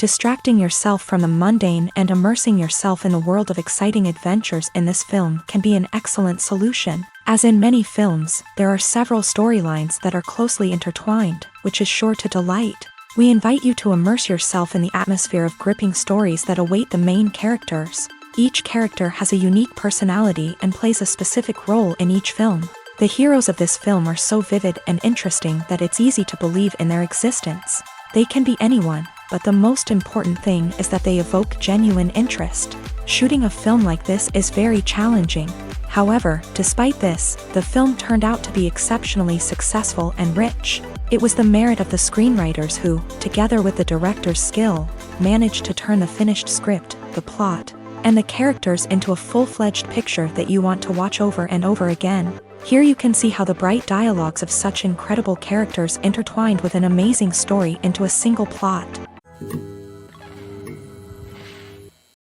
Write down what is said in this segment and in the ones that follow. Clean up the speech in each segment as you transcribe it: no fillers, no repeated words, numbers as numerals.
Distracting yourself from the mundane and immersing yourself in the world of exciting adventures in this film can be an excellent solution. As in many films, there are several storylines that are closely intertwined, which is sure to delight. We invite you to immerse yourself in the atmosphere of gripping stories that await the main characters. Each character has a unique personality and plays a specific role in each film. The heroes of this film are so vivid and interesting that it's easy to believe in their existence. They can be anyone, but the most important thing is that they evoke genuine interest. Shooting a film like this is very challenging. However, despite this, the film turned out to be exceptionally successful and rich. It was the merit of the screenwriters who, together with the director's skill, managed to turn the finished script, the plot, and the characters into a full-fledged picture that you want to watch over and over again. Here you can see how the bright dialogues of such incredible characters intertwined with an amazing story into a single plot.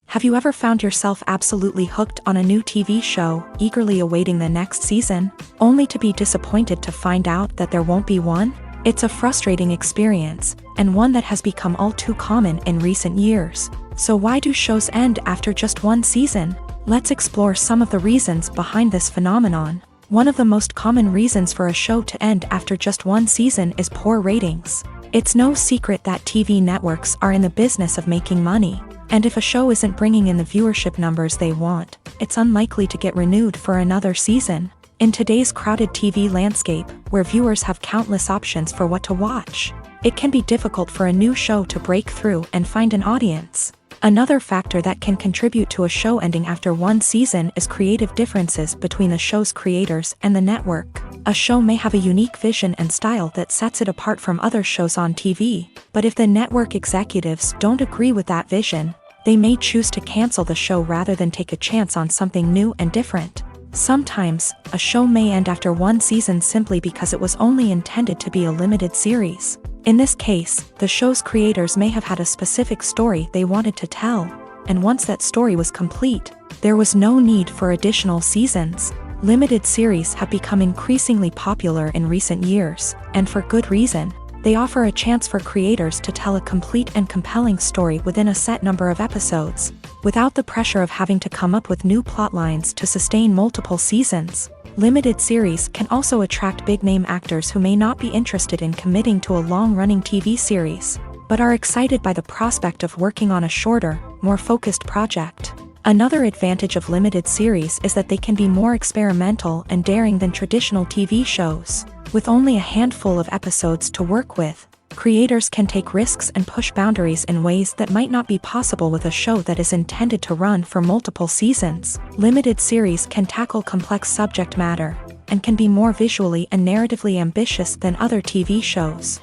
Have you ever found yourself absolutely hooked on a new TV show, eagerly awaiting the next season, only to be disappointed to find out that there won't be one? It's a frustrating experience, and one that has become all too common in recent years. So why do shows end after just one season? Let's explore some of the reasons behind this phenomenon. One of the most common reasons for a show to end after just one season is poor ratings. It's no secret that TV networks are in the business of making money, and if a show isn't bringing in the viewership numbers they want, it's unlikely to get renewed for another season. In today's crowded TV landscape, where viewers have countless options for what to watch, it can be difficult for a new show to break through and find an audience. Another factor that can contribute to a show ending after one season is creative differences between the show's creators and the network. A show may have a unique vision and style that sets it apart from other shows on TV, but if the network executives don't agree with that vision, they may choose to cancel the show rather than take a chance on something new and different. Sometimes, a show may end after one season simply because it was only intended to be a limited series. In this case, the show's creators may have had a specific story they wanted to tell, and once that story was complete, there was no need for additional seasons. Limited series have become increasingly popular in recent years, and for good reason. They offer a chance for creators to tell a complete and compelling story within a set number of episodes, without the pressure of having to come up with new plotlines to sustain multiple seasons. Limited series can also attract big-name actors who may not be interested in committing to a long-running TV series, but are excited by the prospect of working on a shorter, more focused project. Another advantage of limited series is that they can be more experimental and daring than traditional TV shows. With only a handful of episodes to work with, creators can take risks and push boundaries in ways that might not be possible with a show that is intended to run for multiple seasons. Limited series can tackle complex subject matter, and can be more visually and narratively ambitious than other TV shows.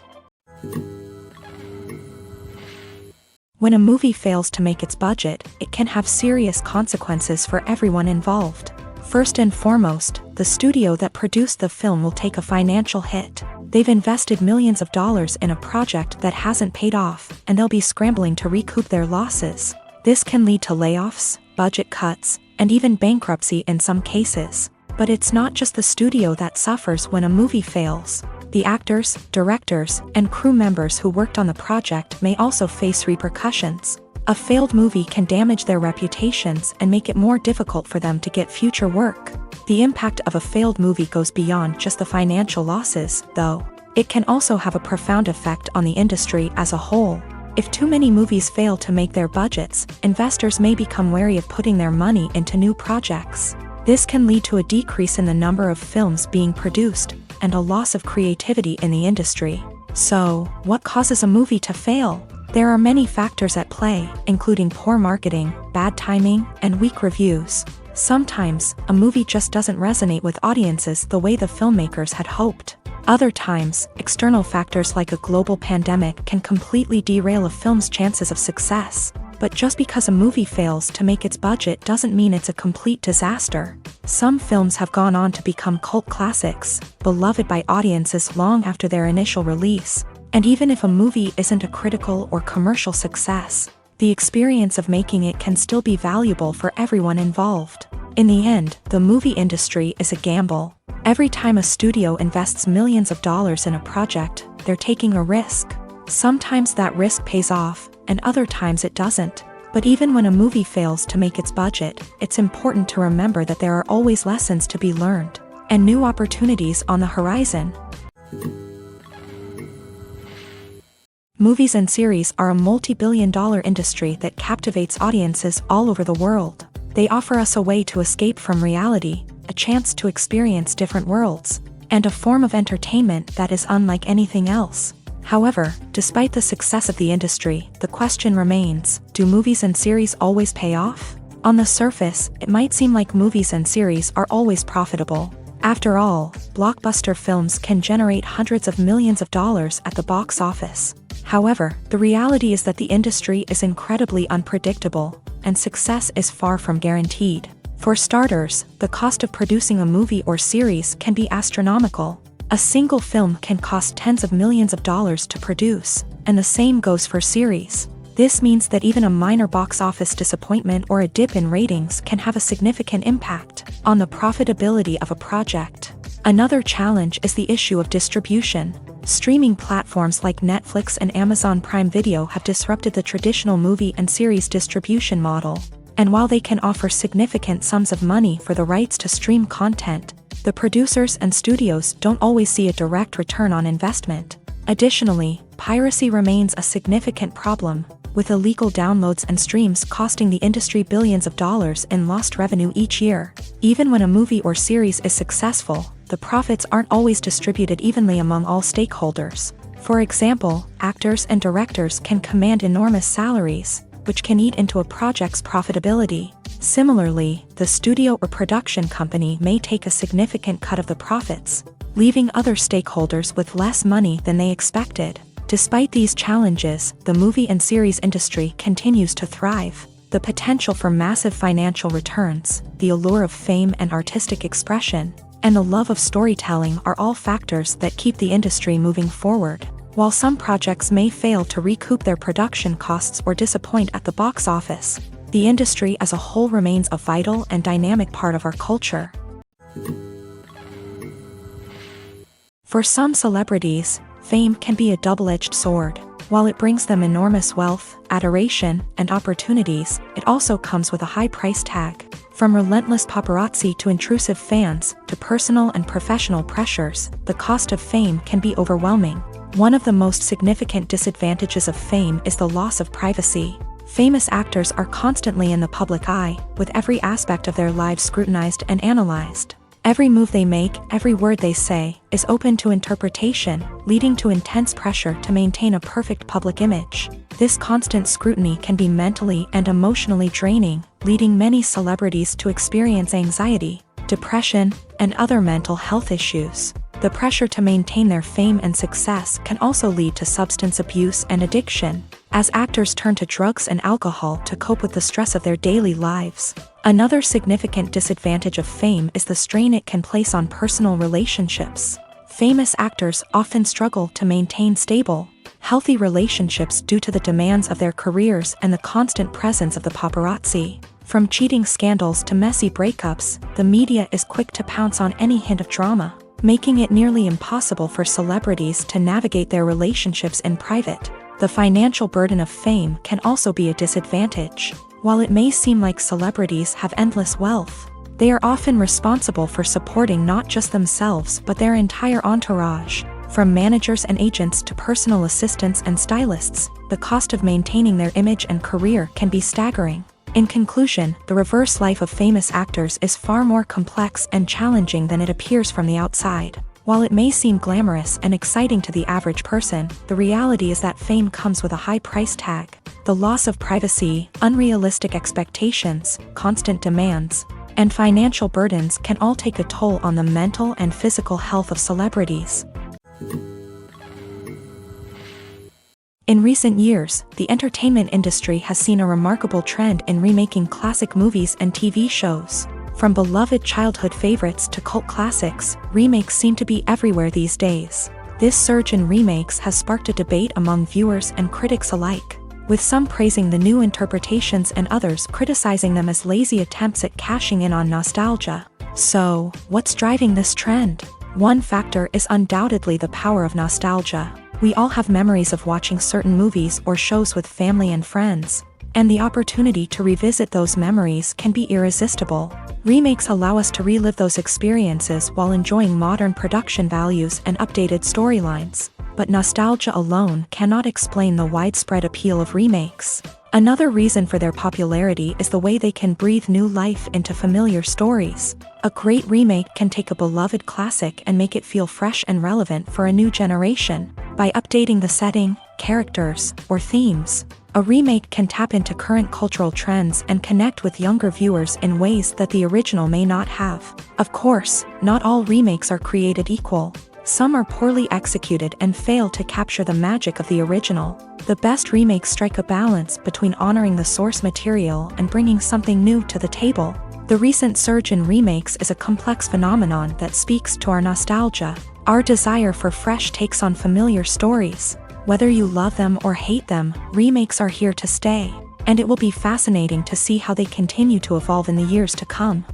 When a movie fails to make its budget, it can have serious consequences for everyone involved. First and foremost, the studio that produced the film will take a financial hit. They've invested millions of dollars in a project that hasn't paid off, and they'll be scrambling to recoup their losses. This can lead to layoffs, budget cuts, and even bankruptcy in some cases. But it's not just the studio that suffers when a movie fails. The actors, directors, and crew members who worked on the project may also face repercussions. A failed movie can damage their reputations and make it more difficult for them to get future work. The impact of a failed movie goes beyond just the financial losses, though. It can also have a profound effect on the industry as a whole. If too many movies fail to make their budgets, investors may become wary of putting their money into new projects. This can lead to a decrease in the number of films being produced, and a loss of creativity in the industry. So, what causes a movie to fail? There are many factors at play, including poor marketing, bad timing, and weak reviews. Sometimes, a movie just doesn't resonate with audiences the way the filmmakers had hoped. Other times, external factors like a global pandemic can completely derail a film's chances of success. But just because a movie fails to make its budget doesn't mean it's a complete disaster. Some films have gone on to become cult classics, beloved by audiences long after their initial release. And even if a movie isn't a critical or commercial success, the experience of making it can still be valuable for everyone involved. In the end, the movie industry is a gamble. Every time a studio invests millions of dollars in a project, they're taking a risk. Sometimes that risk pays off, and other times it doesn't. But even when a movie fails to make its budget, it's important to remember that there are always lessons to be learned, and new opportunities on the horizon. Movies and series are a multi-billion-dollar industry that captivates audiences all over the world. They offer us a way to escape from reality, a chance to experience different worlds, and a form of entertainment that is unlike anything else. However, despite the success of the industry, the question remains, do movies and series always pay off? On the surface, it might seem like movies and series are always profitable. After all, blockbuster films can generate hundreds of millions of dollars at the box office. However, the reality is that the industry is incredibly unpredictable, and success is far from guaranteed. For starters, the cost of producing a movie or series can be astronomical. A single film can cost tens of millions of dollars to produce, and the same goes for series. This means that even a minor box office disappointment or a dip in ratings can have a significant impact on the profitability of a project. Another challenge is the issue of distribution. Streaming platforms like Netflix and Amazon Prime Video have disrupted the traditional movie and series distribution model. And while they can offer significant sums of money for the rights to stream content, the producers and studios don't always see a direct return on investment. Additionally, piracy remains a significant problem, with illegal downloads and streams costing the industry billions of dollars in lost revenue each year. Even when a movie or series is successful, the profits aren't always distributed evenly among all stakeholders. For example, actors and directors can command enormous salaries, which can eat into a project's profitability. Similarly, the studio or production company may take a significant cut of the profits, leaving other stakeholders with less money than they expected. Despite these challenges, the movie and series industry continues to thrive. The potential for massive financial returns, the allure of fame and artistic expression, and the love of storytelling are all factors that keep the industry moving forward. While some projects may fail to recoup their production costs or disappoint at the box office, the industry as a whole remains a vital and dynamic part of our culture. For some celebrities, fame can be a double-edged sword. While it brings them enormous wealth, adoration, and opportunities, it also comes with a high price tag. From relentless paparazzi to intrusive fans, to personal and professional pressures, the cost of fame can be overwhelming. One of the most significant disadvantages of fame is the loss of privacy. Famous actors are constantly in the public eye, with every aspect of their lives scrutinized and analyzed. Every move they make, every word they say, is open to interpretation, leading to intense pressure to maintain a perfect public image. This constant scrutiny can be mentally and emotionally draining, leading many celebrities to experience anxiety, depression, and other mental health issues. The pressure to maintain their fame and success can also lead to substance abuse and addiction, as actors turn to drugs and alcohol to cope with the stress of their daily lives. Another significant disadvantage of fame is the strain it can place on personal relationships. Famous actors often struggle to maintain stable, healthy relationships due to the demands of their careers and the constant presence of the paparazzi. From cheating scandals to messy breakups, the media is quick to pounce on any hint of drama, making it nearly impossible for celebrities to navigate their relationships in private. The financial burden of fame can also be a disadvantage. While it may seem like celebrities have endless wealth, they are often responsible for supporting not just themselves but their entire entourage. From managers and agents to personal assistants and stylists, the cost of maintaining their image and career can be staggering. In conclusion, the reverse life of famous actors is far more complex and challenging than it appears from the outside. While it may seem glamorous and exciting to the average person, the reality is that fame comes with a high price tag. The loss of privacy, unrealistic expectations, constant demands, and financial burdens can all take a toll on the mental and physical health of celebrities. In recent years, the entertainment industry has seen a remarkable trend in remaking classic movies and TV shows. From beloved childhood favorites to cult classics, remakes seem to be everywhere these days. This surge in remakes has sparked a debate among viewers and critics alike, with some praising the new interpretations and others criticizing them as lazy attempts at cashing in on nostalgia. So, what's driving this trend? One factor is undoubtedly the power of nostalgia. We all have memories of watching certain movies or shows with family and friends, and the opportunity to revisit those memories can be irresistible. Remakes allow us to relive those experiences while enjoying modern production values and updated storylines, but nostalgia alone cannot explain the widespread appeal of remakes. Another reason for their popularity is the way they can breathe new life into familiar stories. A great remake can take a beloved classic and make it feel fresh and relevant for a new generation. By updating the setting, characters, or themes, a remake can tap into current cultural trends and connect with younger viewers in ways that the original may not have. Of course, not all remakes are created equal. Some are poorly executed and fail to capture the magic of the original. The best remakes strike a balance between honoring the source material and bringing something new to the table. The recent surge in remakes is a complex phenomenon that speaks to our nostalgia, our desire for fresh takes on familiar stories. Whether you love them or hate them, remakes are here to stay, and it will be fascinating to see how they continue to evolve in the years to come.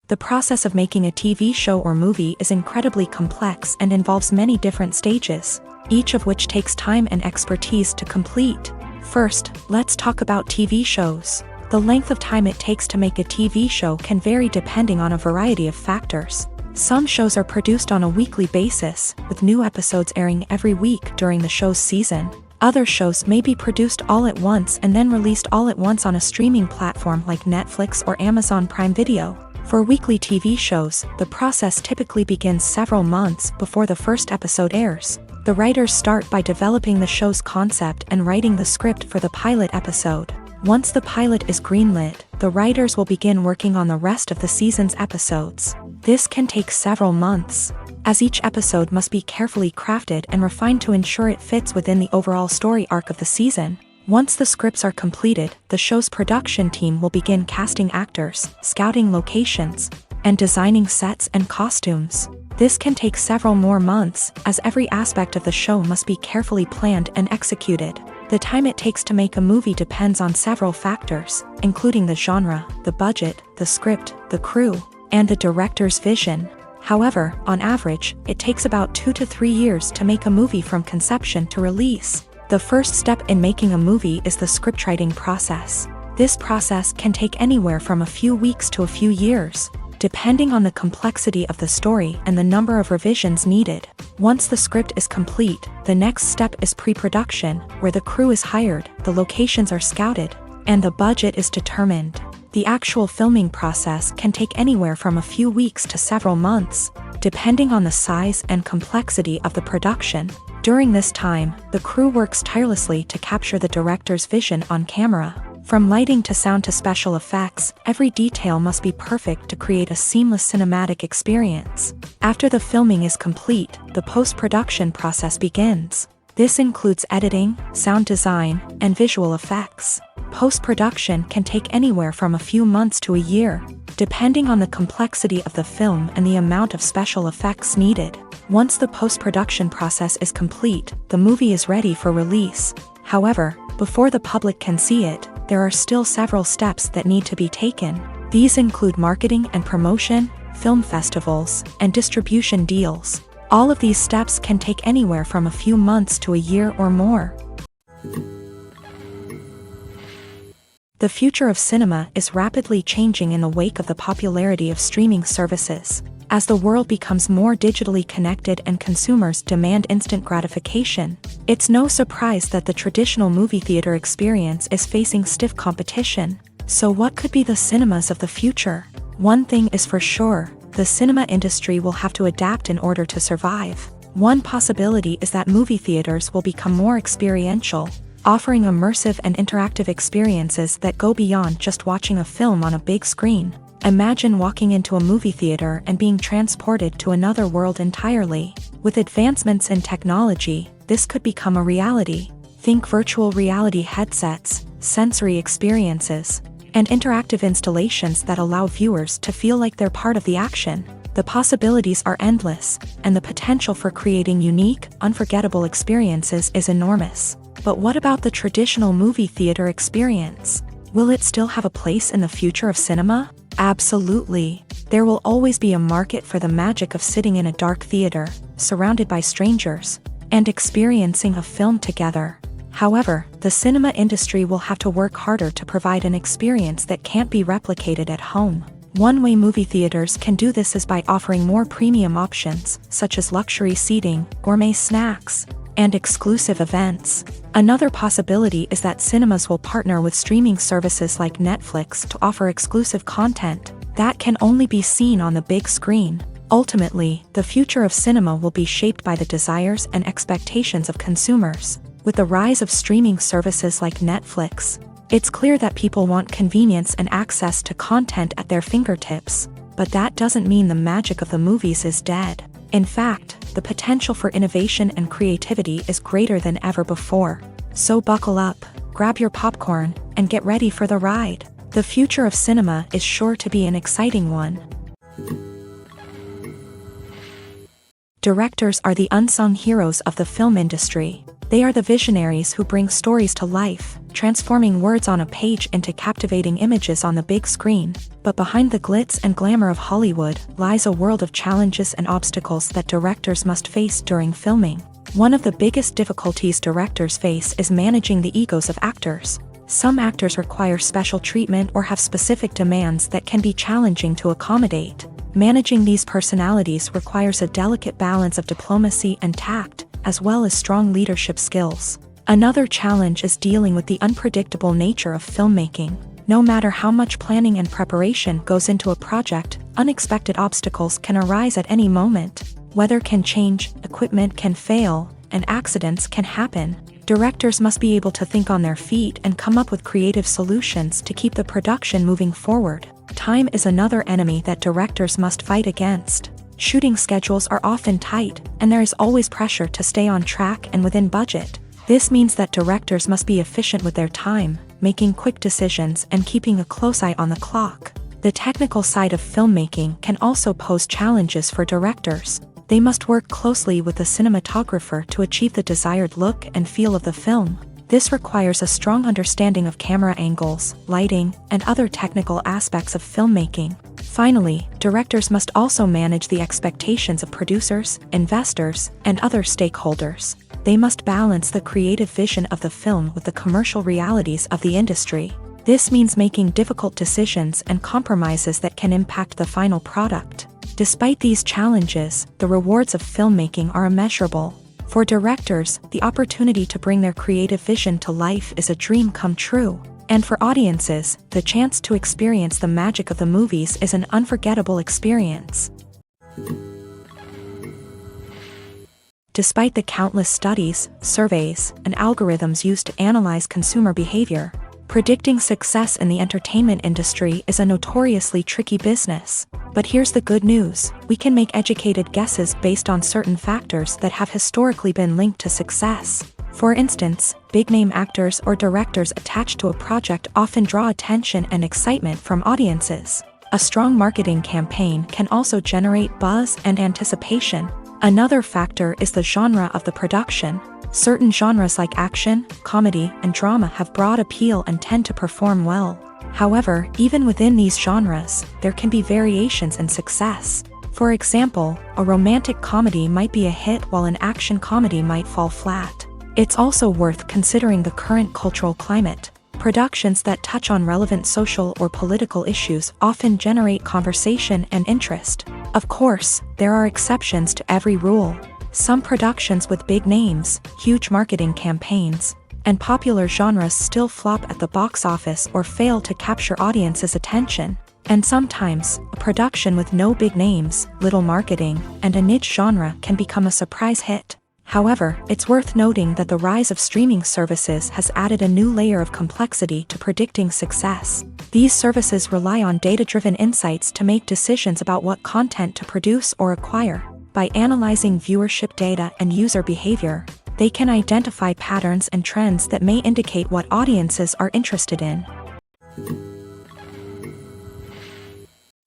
The process of making a TV show or movie is incredibly complex and involves many different stages, each of which takes time and expertise to complete. First, let's talk about TV shows. The length of time it takes to make a TV show can vary depending on a variety of factors. Some shows are produced on a weekly basis, with new episodes airing every week during the show's season. Other shows may be produced all at once and then released all at once on a streaming platform like Netflix or Amazon Prime Video. For weekly TV shows, the process typically begins several months before the first episode airs. The writers start by developing the show's concept and writing the script for the pilot episode. Once the pilot is greenlit, the writers will begin working on the rest of the season's episodes. This can take several months, as each episode must be carefully crafted and refined to ensure it fits within the overall story arc of the season. Once the scripts are completed, the show's production team will begin casting actors, scouting locations, and designing sets and costumes. This can take several more months, as every aspect of the show must be carefully planned and executed. The time it takes to make a movie depends on several factors, including the genre, the budget, the script, the crew, and the director's vision. However, on average, it takes about 2 to 3 years to make a movie from conception to release. The first step in making a movie is the scriptwriting process. This process can take anywhere from a few weeks to a few years, depending on the complexity of the story and the number of revisions needed. Once the script is complete, the next step is pre-production, where the crew is hired, the locations are scouted, and the budget is determined. The actual filming process can take anywhere from a few weeks to several months, depending on the size and complexity of the production. During this time, the crew works tirelessly to capture the director's vision on camera. From lighting to sound to special effects, every detail must be perfect to create a seamless cinematic experience. After the filming is complete, the post-production process begins. This includes editing, sound design, and visual effects. Post-production can take anywhere from a few months to a year, depending on the complexity of the film and the amount of special effects needed. Once the post-production process is complete, the movie is ready for release. However, before the public can see it, there are still several steps that need to be taken. These include marketing and promotion, film festivals, and distribution deals. All of these steps can take anywhere from a few months to a year or more. The future of cinema is rapidly changing in the wake of the popularity of streaming services. As the world becomes more digitally connected and consumers demand instant gratification, it's no surprise that the traditional movie theater experience is facing stiff competition. So what could be the cinemas of the future? One thing is for sure, the cinema industry will have to adapt in order to survive. One possibility is that movie theaters will become more experiential, offering immersive and interactive experiences that go beyond just watching a film on a big screen. Imagine walking into a movie theater and being transported to another world entirely. With advancements in technology, this could become a reality. Think virtual reality headsets, sensory experiences, and interactive installations that allow viewers to feel like they're part of the action. The possibilities are endless, and the potential for creating unique, unforgettable experiences is enormous. But what about the traditional movie theater experience? Will it still have a place in the future of cinema? Absolutely. There will always be a market for the magic of sitting in a dark theater, surrounded by strangers, and experiencing a film together. However, the cinema industry will have to work harder to provide an experience that can't be replicated at home. One way movie theaters can do this is by offering more premium options, such as luxury seating, gourmet snacks, and exclusive events. Another possibility is that cinemas will partner with streaming services like Netflix to offer exclusive content that can only be seen on the big screen. Ultimately, the future of cinema will be shaped by the desires and expectations of consumers. With the rise of streaming services like Netflix, it's clear that people want convenience and access to content at their fingertips. But that doesn't mean the magic of the movies is dead. In fact, the potential for innovation and creativity is greater than ever before. So buckle up, grab your popcorn, and get ready for the ride. The future of cinema is sure to be an exciting one. Directors are the unsung heroes of the film industry. They are the visionaries who bring stories to life, transforming words on a page into captivating images on the big screen. But behind the glitz and glamour of Hollywood lies a world of challenges and obstacles that directors must face during filming. One of the biggest difficulties directors face is managing the egos of actors. Some actors require special treatment or have specific demands that can be challenging to accommodate. Managing these personalities requires a delicate balance of diplomacy and tact, as well as strong leadership skills. Another challenge is dealing with the unpredictable nature of filmmaking. No matter how much planning and preparation goes into a project, unexpected obstacles can arise at any moment. Weather can change, equipment can fail, and accidents can happen. Directors must be able to think on their feet and come up with creative solutions to keep the production moving forward. Time is another enemy that directors must fight against. Shooting schedules are often tight, and there is always pressure to stay on track and within budget. This means that directors must be efficient with their time, making quick decisions and keeping a close eye on the clock. The technical side of filmmaking can also pose challenges for directors. They must work closely with the cinematographer to achieve the desired look and feel of the film. This requires a strong understanding of camera angles, lighting, and other technical aspects of filmmaking. Finally, directors must also manage the expectations of producers, investors, and other stakeholders. They must balance the creative vision of the film with the commercial realities of the industry. This means making difficult decisions and compromises that can impact the final product. Despite these challenges, the rewards of filmmaking are immeasurable. For directors, the opportunity to bring their creative vision to life is a dream come true. And for audiences, the chance to experience the magic of the movies is an unforgettable experience. Despite the countless studies, surveys, and algorithms used to analyze consumer behavior, predicting success in the entertainment industry is a notoriously tricky business. But here's the good news: we can make educated guesses based on certain factors that have historically been linked to success. For instance, big-name actors or directors attached to a project often draw attention and excitement from audiences. A strong marketing campaign can also generate buzz and anticipation. Another factor is the genre of the production. Certain genres like action, comedy, and drama have broad appeal and tend to perform well. However, even within these genres, there can be variations in success. For example, a romantic comedy might be a hit while an action comedy might fall flat. It's also worth considering the current cultural climate. Productions that touch on relevant social or political issues often generate conversation and interest, Of course, there are exceptions to every rule. Some productions with big names, huge marketing campaigns, and popular genres still flop at the box office or fail to capture audiences' attention. And sometimes, a production with no big names, little marketing, and a niche genre can become a surprise hit. However, it's worth noting that the rise of streaming services has added a new layer of complexity to predicting success. These services rely on data-driven insights to make decisions about what content to produce or acquire. By analyzing viewership data and user behavior, they can identify patterns and trends that may indicate what audiences are interested in.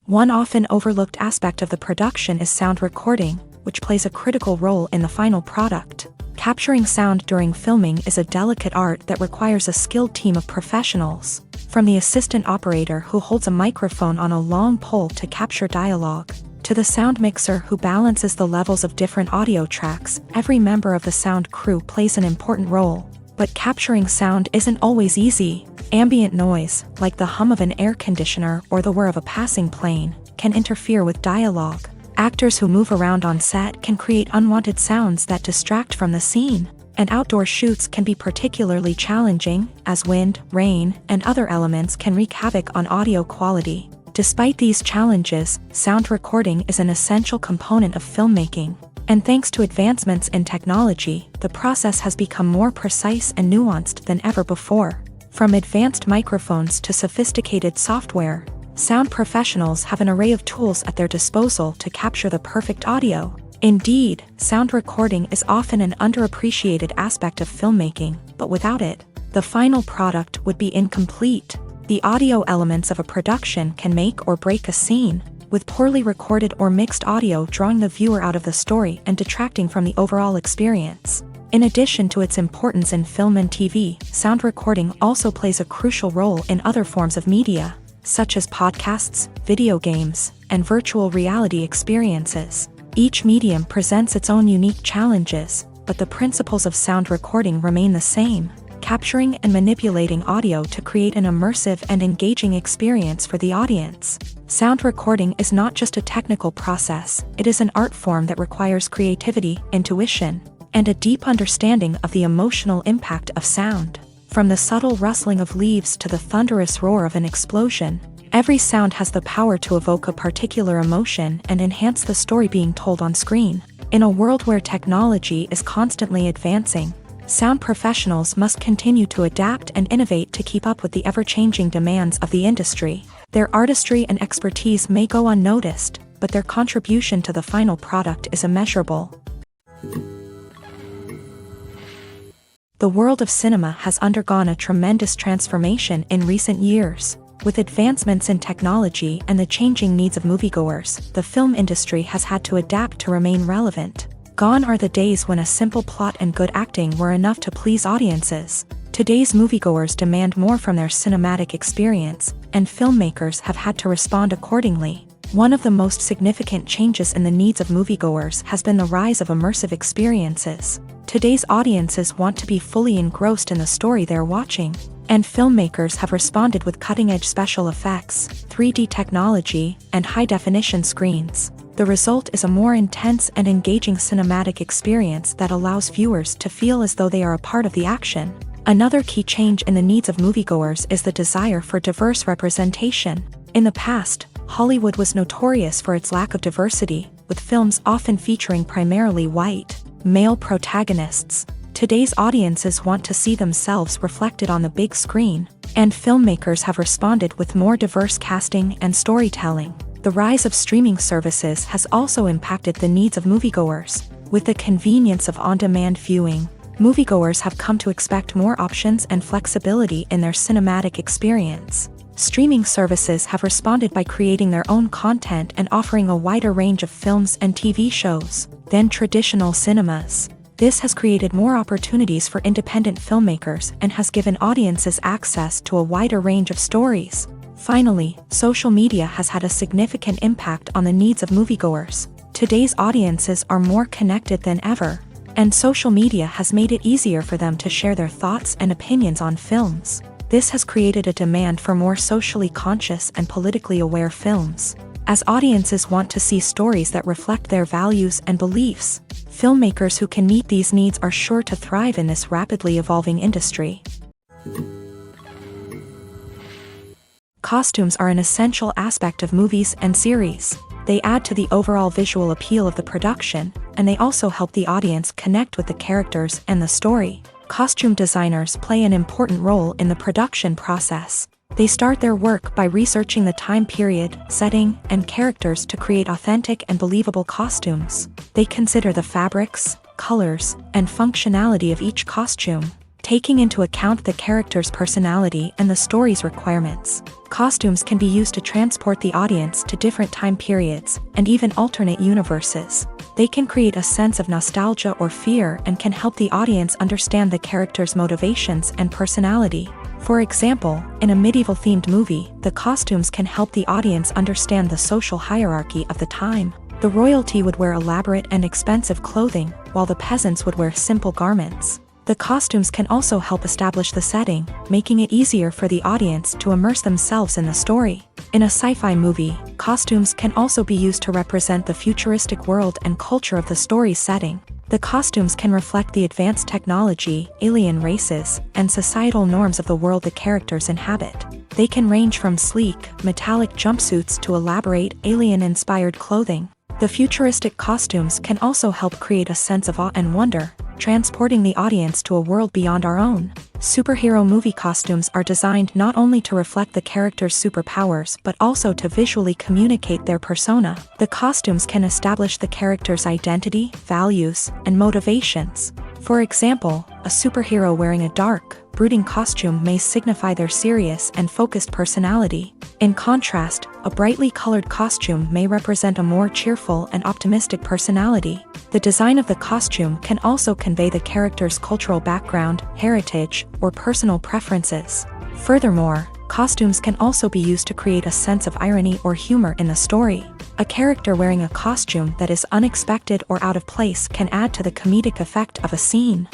One often overlooked aspect of the production is sound recording, which plays a critical role in the final product. Capturing sound during filming is a delicate art that requires a skilled team of professionals. From the assistant operator who holds a microphone on a long pole to capture dialogue, to the sound mixer who balances the levels of different audio tracks, every member of the sound crew plays an important role. But capturing sound isn't always easy. Ambient noise, like the hum of an air conditioner or the whir of a passing plane, can interfere with dialogue. Actors who move around on set can create unwanted sounds that distract from the scene. And outdoor shoots can be particularly challenging, as wind, rain, and other elements can wreak havoc on audio quality. Despite these challenges, sound recording is an essential component of filmmaking. And thanks to advancements in technology, the process has become more precise and nuanced than ever before. From advanced microphones to sophisticated software, sound professionals have an array of tools at their disposal to capture the perfect audio. Indeed, sound recording is often an underappreciated aspect of filmmaking, but without it, the final product would be incomplete. The audio elements of a production can make or break a scene, with poorly recorded or mixed audio drawing the viewer out of the story and detracting from the overall experience. In addition to its importance in film and TV, sound recording also plays a crucial role in other forms of media, such as podcasts, video games, and virtual reality experiences. Each medium presents its own unique challenges, but the principles of sound recording remain the same, capturing and manipulating audio to create an immersive and engaging experience for the audience. Sound recording is not just a technical process, it is an art form that requires creativity, intuition, and a deep understanding of the emotional impact of sound. From the subtle rustling of leaves to the thunderous roar of an explosion, every sound has the power to evoke a particular emotion and enhance the story being told on screen. In a world where technology is constantly advancing, sound professionals must continue to adapt and innovate to keep up with the ever-changing demands of the industry. Their artistry and expertise may go unnoticed, but their contribution to the final product is immeasurable. The world of cinema has undergone a tremendous transformation in recent years. With advancements in technology and the changing needs of moviegoers, the film industry has had to adapt to remain relevant. Gone are the days when a simple plot and good acting were enough to please audiences. Today's moviegoers demand more from their cinematic experience, and filmmakers have had to respond accordingly. One of the most significant changes in the needs of moviegoers has been the rise of immersive experiences. Today's audiences want to be fully engrossed in the story they're watching, and filmmakers have responded with cutting-edge special effects, 3D technology, and high-definition screens. The result is a more intense and engaging cinematic experience that allows viewers to feel as though they are a part of the action. Another key change in the needs of moviegoers is the desire for diverse representation. In the past, Hollywood was notorious for its lack of diversity, with films often featuring primarily white, male protagonists. Today's audiences want to see themselves reflected on the big screen, and filmmakers have responded with more diverse casting and storytelling. The rise of streaming services has also impacted the needs of moviegoers. With the convenience of on-demand viewing, moviegoers have come to expect more options and flexibility in their cinematic experience. Streaming services have responded by creating their own content and offering a wider range of films and TV shows than traditional cinemas. This has created more opportunities for independent filmmakers and has given audiences access to a wider range of stories. Finally, social media has had a significant impact on the needs of moviegoers. Today's audiences are more connected than ever, and social media has made it easier for them to share their thoughts and opinions on films. This has created a demand for more socially conscious and politically aware films. as audiences want to see stories that reflect their values and beliefs. Filmmakers who can meet these needs are sure to thrive in this rapidly evolving industry. Costumes are an essential aspect of movies and series. They add to the overall visual appeal of the production, and they also help the audience connect with the characters and the story. Costume designers play an important role in the production process. They start their work by researching the time period, setting, and characters to create authentic and believable costumes. They consider the fabrics, colors, and functionality of each costume, taking into account the character's personality and the story's requirements. Costumes can be used to transport the audience to different time periods and even alternate universes. They can create a sense of nostalgia or fear and can help the audience understand the character's motivations and personality. For example, in a medieval-themed movie, the costumes can help the audience understand the social hierarchy of the time. The royalty would wear elaborate and expensive clothing, while the peasants would wear simple garments. The costumes can also help establish the setting, making it easier for the audience to immerse themselves in the story. In a sci-fi movie, costumes can also be used to represent the futuristic world and culture of the story's setting. The costumes can reflect the advanced technology, alien races, and societal norms of the world the characters inhabit. They can range from sleek, metallic jumpsuits to elaborate, alien-inspired clothing. The futuristic costumes can also help create a sense of awe and wonder, transporting the audience to a world beyond our own. Superhero movie costumes are designed not only to reflect the character's superpowers but also to visually communicate their persona. The costumes can establish the character's identity, values, and motivations. For example, a superhero wearing a dark, brooding costume may signify their serious and focused personality. In contrast, a brightly colored costume may represent a more cheerful and optimistic personality. The design of the costume can also convey the character's cultural background, heritage, or personal preferences. Furthermore, costumes can also be used to create a sense of irony or humor in the story. A character wearing a costume that is unexpected or out of place can add to the comedic effect of a scene.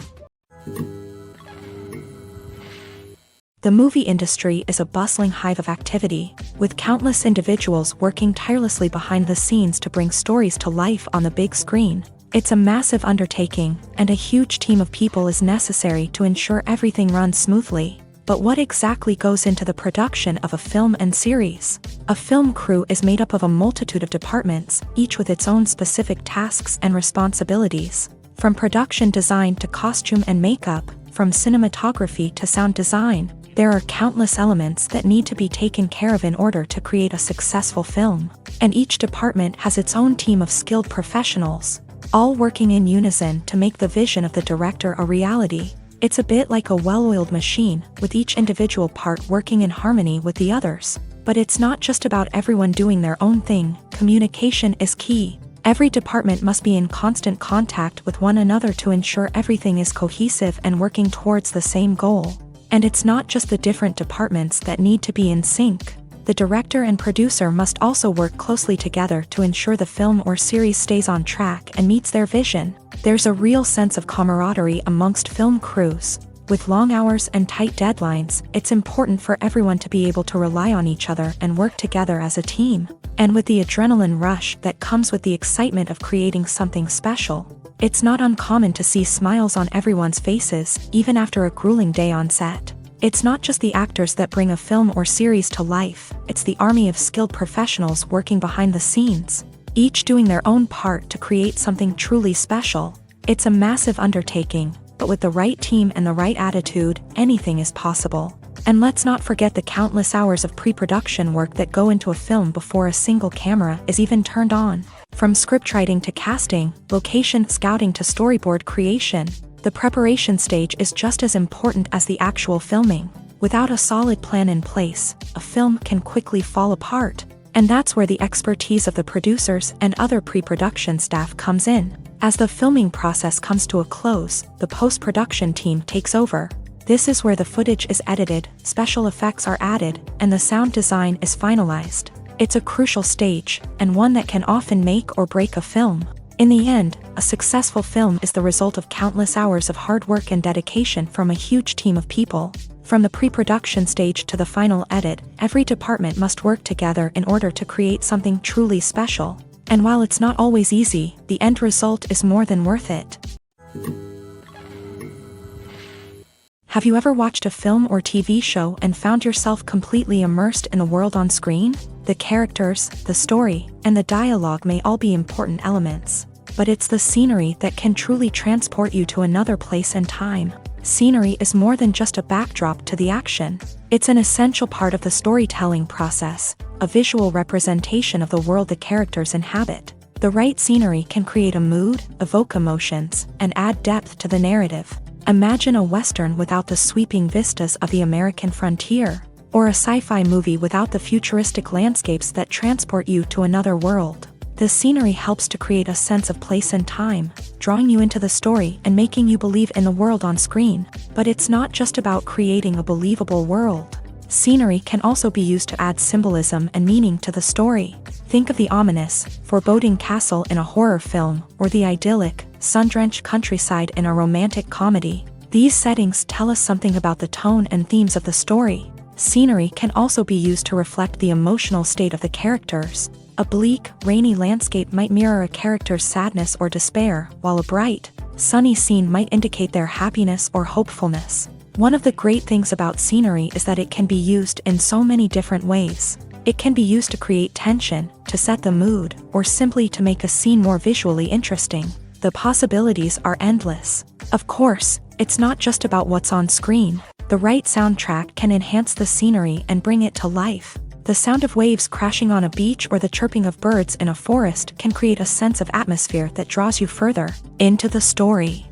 The movie industry is a bustling hive of activity, with countless individuals working tirelessly behind the scenes to bring stories to life on the big screen. It's a massive undertaking, and a huge team of people is necessary to ensure everything runs smoothly. But what exactly goes into the production of a film and series? A film crew is made up of a multitude of departments, each with its own specific tasks and responsibilities. From production design to costume and makeup, from cinematography to sound design, there are countless elements that need to be taken care of in order to create a successful film. And each department has its own team of skilled professionals, all working in unison to make the vision of the director a reality. It's a bit like a well-oiled machine, with each individual part working in harmony with the others. But it's not just about everyone doing their own thing. Communication is key. Every department must be in constant contact with one another to ensure everything is cohesive and working towards the same goal. And it's not just the different departments that need to be in sync. The director and producer must also work closely together to ensure the film or series stays on track and meets their vision. There's a real sense of camaraderie amongst film crews. With long hours and tight deadlines, it's important for everyone to be able to rely on each other and work together as a team. And with the adrenaline rush that comes with the excitement of creating something special, it's not uncommon to see smiles on everyone's faces, even after a grueling day on set. It's not just the actors that bring a film or series to life, it's the army of skilled professionals working behind the scenes, each doing their own part to create something truly special. It's a massive undertaking, but with the right team and the right attitude, anything is possible. And let's not forget the countless hours of pre-production work that go into a film before a single camera is even turned on. From scriptwriting to casting, location scouting to storyboard creation, the preparation stage is just as important as the actual filming. Without a solid plan in place, a film can quickly fall apart. And that's where the expertise of the producers and other pre-production staff comes in. As the filming process comes to a close, the post-production team takes over. This is where the footage is edited, special effects are added, and the sound design is finalized. It's a crucial stage, and one that can often make or break a film. In the end, a successful film is the result of countless hours of hard work and dedication from a huge team of people. From the pre-production stage to the final edit, every department must work together in order to create something truly special. And while it's not always easy, the end result is more than worth it. Have you ever watched a film or TV show and found yourself completely immersed in the world on screen? The characters, the story, and the dialogue may all be important elements, but it's the scenery that can truly transport you to another place and time. Scenery is more than just a backdrop to the action. It's an essential part of the storytelling process, a visual representation of the world the characters inhabit. The right scenery can create a mood, evoke emotions, and add depth to the narrative. Imagine a Western without the sweeping vistas of the American frontier, or a sci-fi movie without the futuristic landscapes that transport you to another world. The scenery helps to create a sense of place and time, drawing you into the story and making you believe in the world on screen. But it's not just about creating a believable world. Scenery can also be used to add symbolism and meaning to the story. Think of the ominous, foreboding castle in a horror film, or the idyllic, sun-drenched countryside in a romantic comedy. These settings tell us something about the tone and themes of the story. Scenery can also be used to reflect the emotional state of the characters. A bleak, rainy landscape might mirror a character's sadness or despair, while a bright, sunny scene might indicate their happiness or hopefulness. One of the great things about scenery is that it can be used in so many different ways. It can be used to create tension, to set the mood, or simply to make a scene more visually interesting. The possibilities are endless. Of course, it's not just about what's on screen. The right soundtrack can enhance the scenery and bring it to life. The sound of waves crashing on a beach or the chirping of birds in a forest can create a sense of atmosphere that draws you further into the story.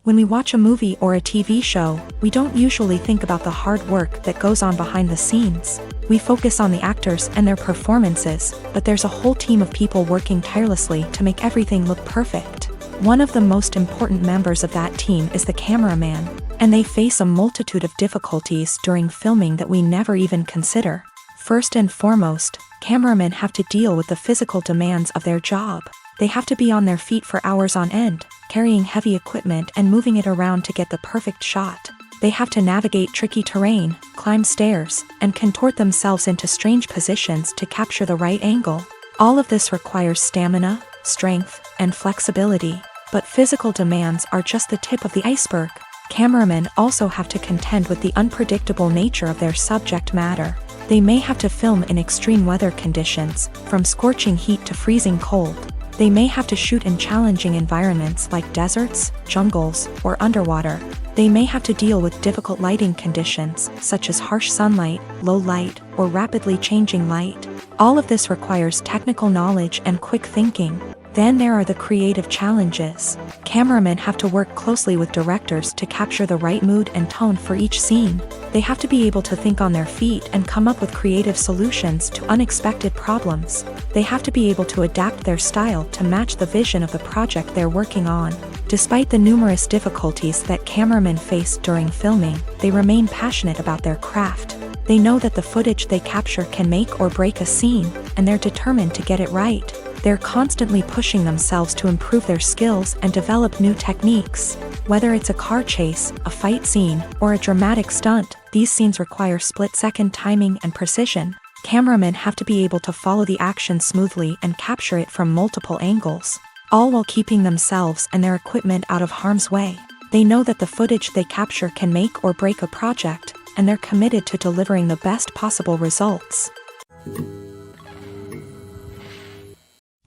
When we watch a movie or a TV show, we don't usually think about the hard work that goes on behind the scenes. We focus on the actors and their performances, but there's a whole team of people working tirelessly to make everything look perfect. One of the most important members of that team is the cameraman, and they face a multitude of difficulties during filming that we never even consider. First and foremost, cameramen have to deal with the physical demands of their job. They have to be on their feet for hours on end, carrying heavy equipment and moving it around to get the perfect shot. They have to navigate tricky terrain, climb stairs, and contort themselves into strange positions to capture the right angle. All of this requires stamina, strength, and flexibility. But physical demands are just the tip of the iceberg. Cameramen also have to contend with the unpredictable nature of their subject matter. They may have to film in extreme weather conditions, from scorching heat to freezing cold. They may have to shoot in challenging environments like deserts, jungles, or underwater. They may have to deal with difficult lighting conditions, such as harsh sunlight, low light, or rapidly changing light. All of this requires technical knowledge and quick thinking. Then there are the creative challenges. Cameramen have to work closely with directors to capture the right mood and tone for each scene. They have to be able to think on their feet and come up with creative solutions to unexpected problems. They have to be able to adapt their style to match the vision of the project they're working on. Despite the numerous difficulties that cameramen face during filming, they remain passionate about their craft. They know that the footage they capture can make or break a scene, and they're determined to get it right. They're constantly pushing themselves to improve their skills and develop new techniques. Whether it's a car chase, a fight scene, or a dramatic stunt, these scenes require split-second timing and precision. Cameramen have to be able to follow the action smoothly and capture it from multiple angles, all while keeping themselves and their equipment out of harm's way. They know that the footage they capture can make or break a project, and they're committed to delivering the best possible results.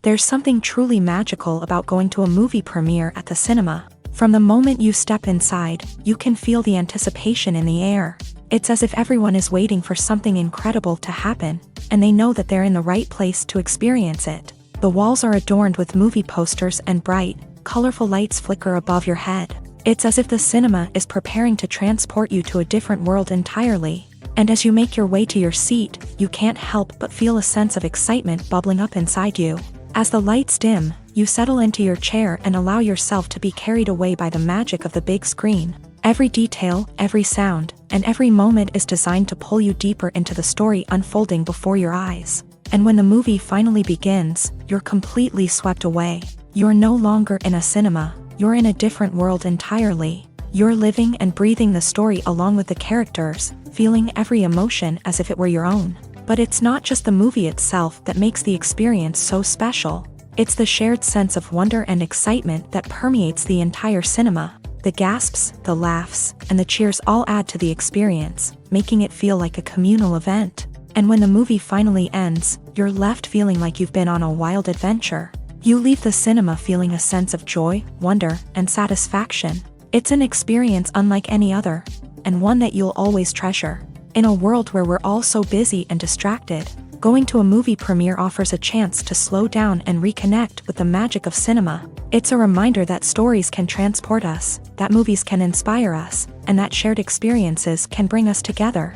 There's something truly magical about going to a movie premiere at the cinema. From the moment you step inside, you can feel the anticipation in the air. It's as if everyone is waiting for something incredible to happen, and they know that they're in the right place to experience it. The walls are adorned with movie posters and bright, colorful lights flicker above your head. It's as if the cinema is preparing to transport you to a different world entirely. And as you make your way to your seat, you can't help but feel a sense of excitement bubbling up inside you. As the lights dim, you settle into your chair and allow yourself to be carried away by the magic of the big screen. Every detail, every sound, and every moment is designed to pull you deeper into the story unfolding before your eyes. And when the movie finally begins, you're completely swept away. You're no longer in a cinema, you're in a different world entirely. You're living and breathing the story along with the characters, feeling every emotion as if it were your own. But it's not just the movie itself that makes the experience so special. It's the shared sense of wonder and excitement that permeates the entire cinema. The gasps, the laughs, and the cheers all add to the experience, making it feel like a communal event. And when the movie finally ends, you're left feeling like you've been on a wild adventure. You leave the cinema feeling a sense of joy, wonder, and satisfaction. It's an experience unlike any other, and one that you'll always treasure. In a world where we're all so busy and distracted, going to a movie premiere offers a chance to slow down and reconnect with the magic of cinema. It's a reminder that stories can transport us, that movies can inspire us, and that shared experiences can bring us together.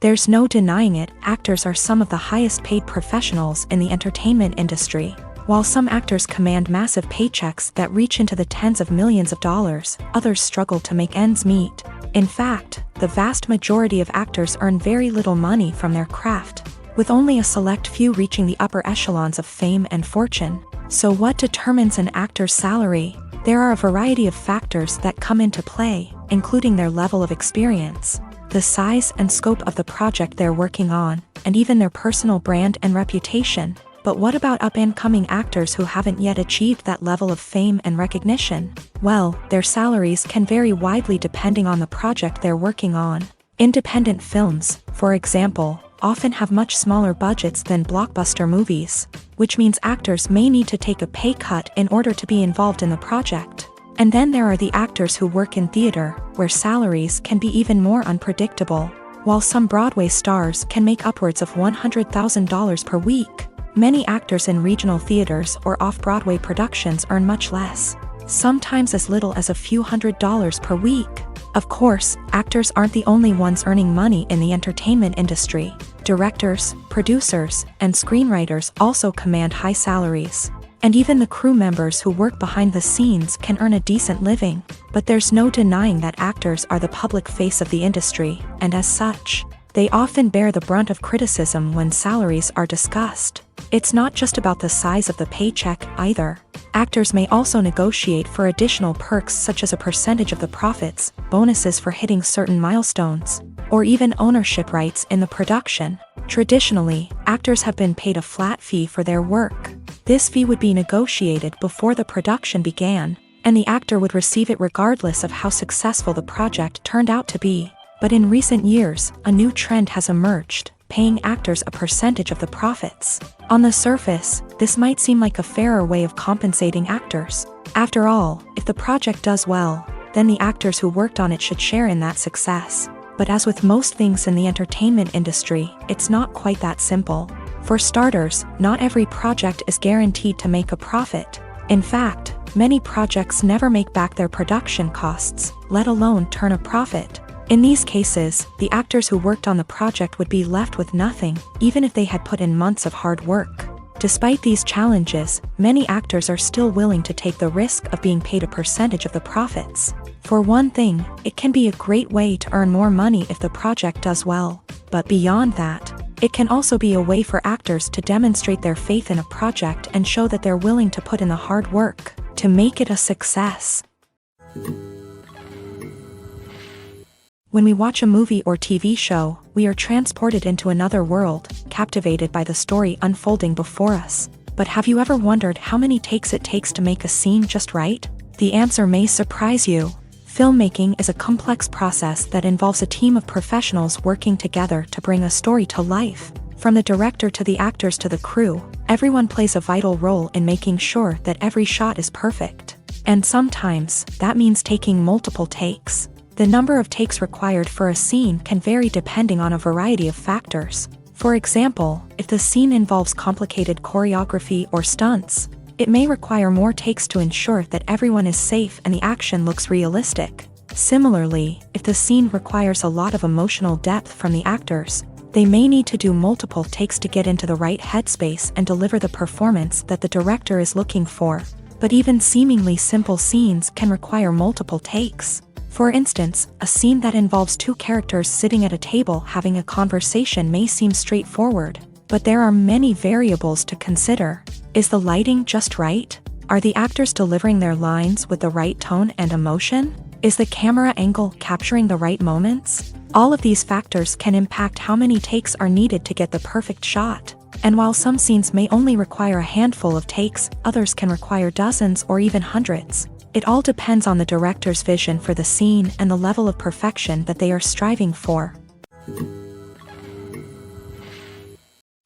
There's no denying it, actors are some of the highest paid professionals in the entertainment industry. While some actors command massive paychecks that reach into the tens of millions of dollars, others struggle to make ends meet. In fact, the vast majority of actors earn very little money from their craft, with only a select few reaching the upper echelons of fame and fortune. So what determines an actor's salary? There are a variety of factors that come into play, including their level of experience, the size and scope of the project they're working on, and even their personal brand and reputation. But what about up-and-coming actors who haven't yet achieved that level of fame and recognition? Well, their salaries can vary widely depending on the project they're working on. Independent films, for example, often have much smaller budgets than blockbuster movies, which means actors may need to take a pay cut in order to be involved in the project. And then there are the actors who work in theater, where salaries can be even more unpredictable. While some Broadway stars can make upwards of $100,000 per week, many actors in regional theaters or off-Broadway productions earn much less, sometimes as little as a few $100s per week. Of course, actors aren't the only ones earning money in the entertainment industry. Directors, producers, and screenwriters also command high salaries. And even the crew members who work behind the scenes can earn a decent living. But there's no denying that actors are the public face of the industry, and as such, they often bear the brunt of criticism when salaries are discussed. It's not just about the size of the paycheck, either. Actors may also negotiate for additional perks such as a percentage of the profits, bonuses for hitting certain milestones, or even ownership rights in the production. Traditionally, actors have been paid a flat fee for their work. This fee would be negotiated before the production began, and the actor would receive it regardless of how successful the project turned out to be. But in recent years, a new trend has emerged, paying actors a percentage of the profits. On the surface, this might seem like a fairer way of compensating actors. After all, if the project does well, then the actors who worked on it should share in that success. But as with most things in the entertainment industry, it's not quite that simple. For starters, not every project is guaranteed to make a profit. In fact, many projects never make back their production costs, let alone turn a profit. In these cases, the actors who worked on the project would be left with nothing, even if they had put in months of hard work. Despite these challenges, many actors are still willing to take the risk of being paid a percentage of the profits. For one thing, it can be a great way to earn more money if the project does well. But beyond that, it can also be a way for actors to demonstrate their faith in a project and show that they're willing to put in the hard work to make it a success. When we watch a movie or TV show, we are transported into another world, captivated by the story unfolding before us. But have you ever wondered how many takes it takes to make a scene just right? The answer may surprise you. Filmmaking is a complex process that involves a team of professionals working together to bring a story to life. From the director to the actors to the crew, everyone plays a vital role in making sure that every shot is perfect. And sometimes, that means taking multiple takes. The number of takes required for a scene can vary depending on a variety of factors. For example, if the scene involves complicated choreography or stunts, it may require more takes to ensure that everyone is safe and the action looks realistic. Similarly, if the scene requires a lot of emotional depth from the actors, they may need to do multiple takes to get into the right headspace and deliver the performance that the director is looking for. But even seemingly simple scenes can require multiple takes. For instance, a scene that involves two characters sitting at a table having a conversation may seem straightforward, but there are many variables to consider. Is the lighting just right? Are the actors delivering their lines with the right tone and emotion? Is the camera angle capturing the right moments? All of these factors can impact how many takes are needed to get the perfect shot. And while some scenes may only require a handful of takes, others can require dozens or even hundreds. It all depends on the director's vision for the scene and the level of perfection that they are striving for.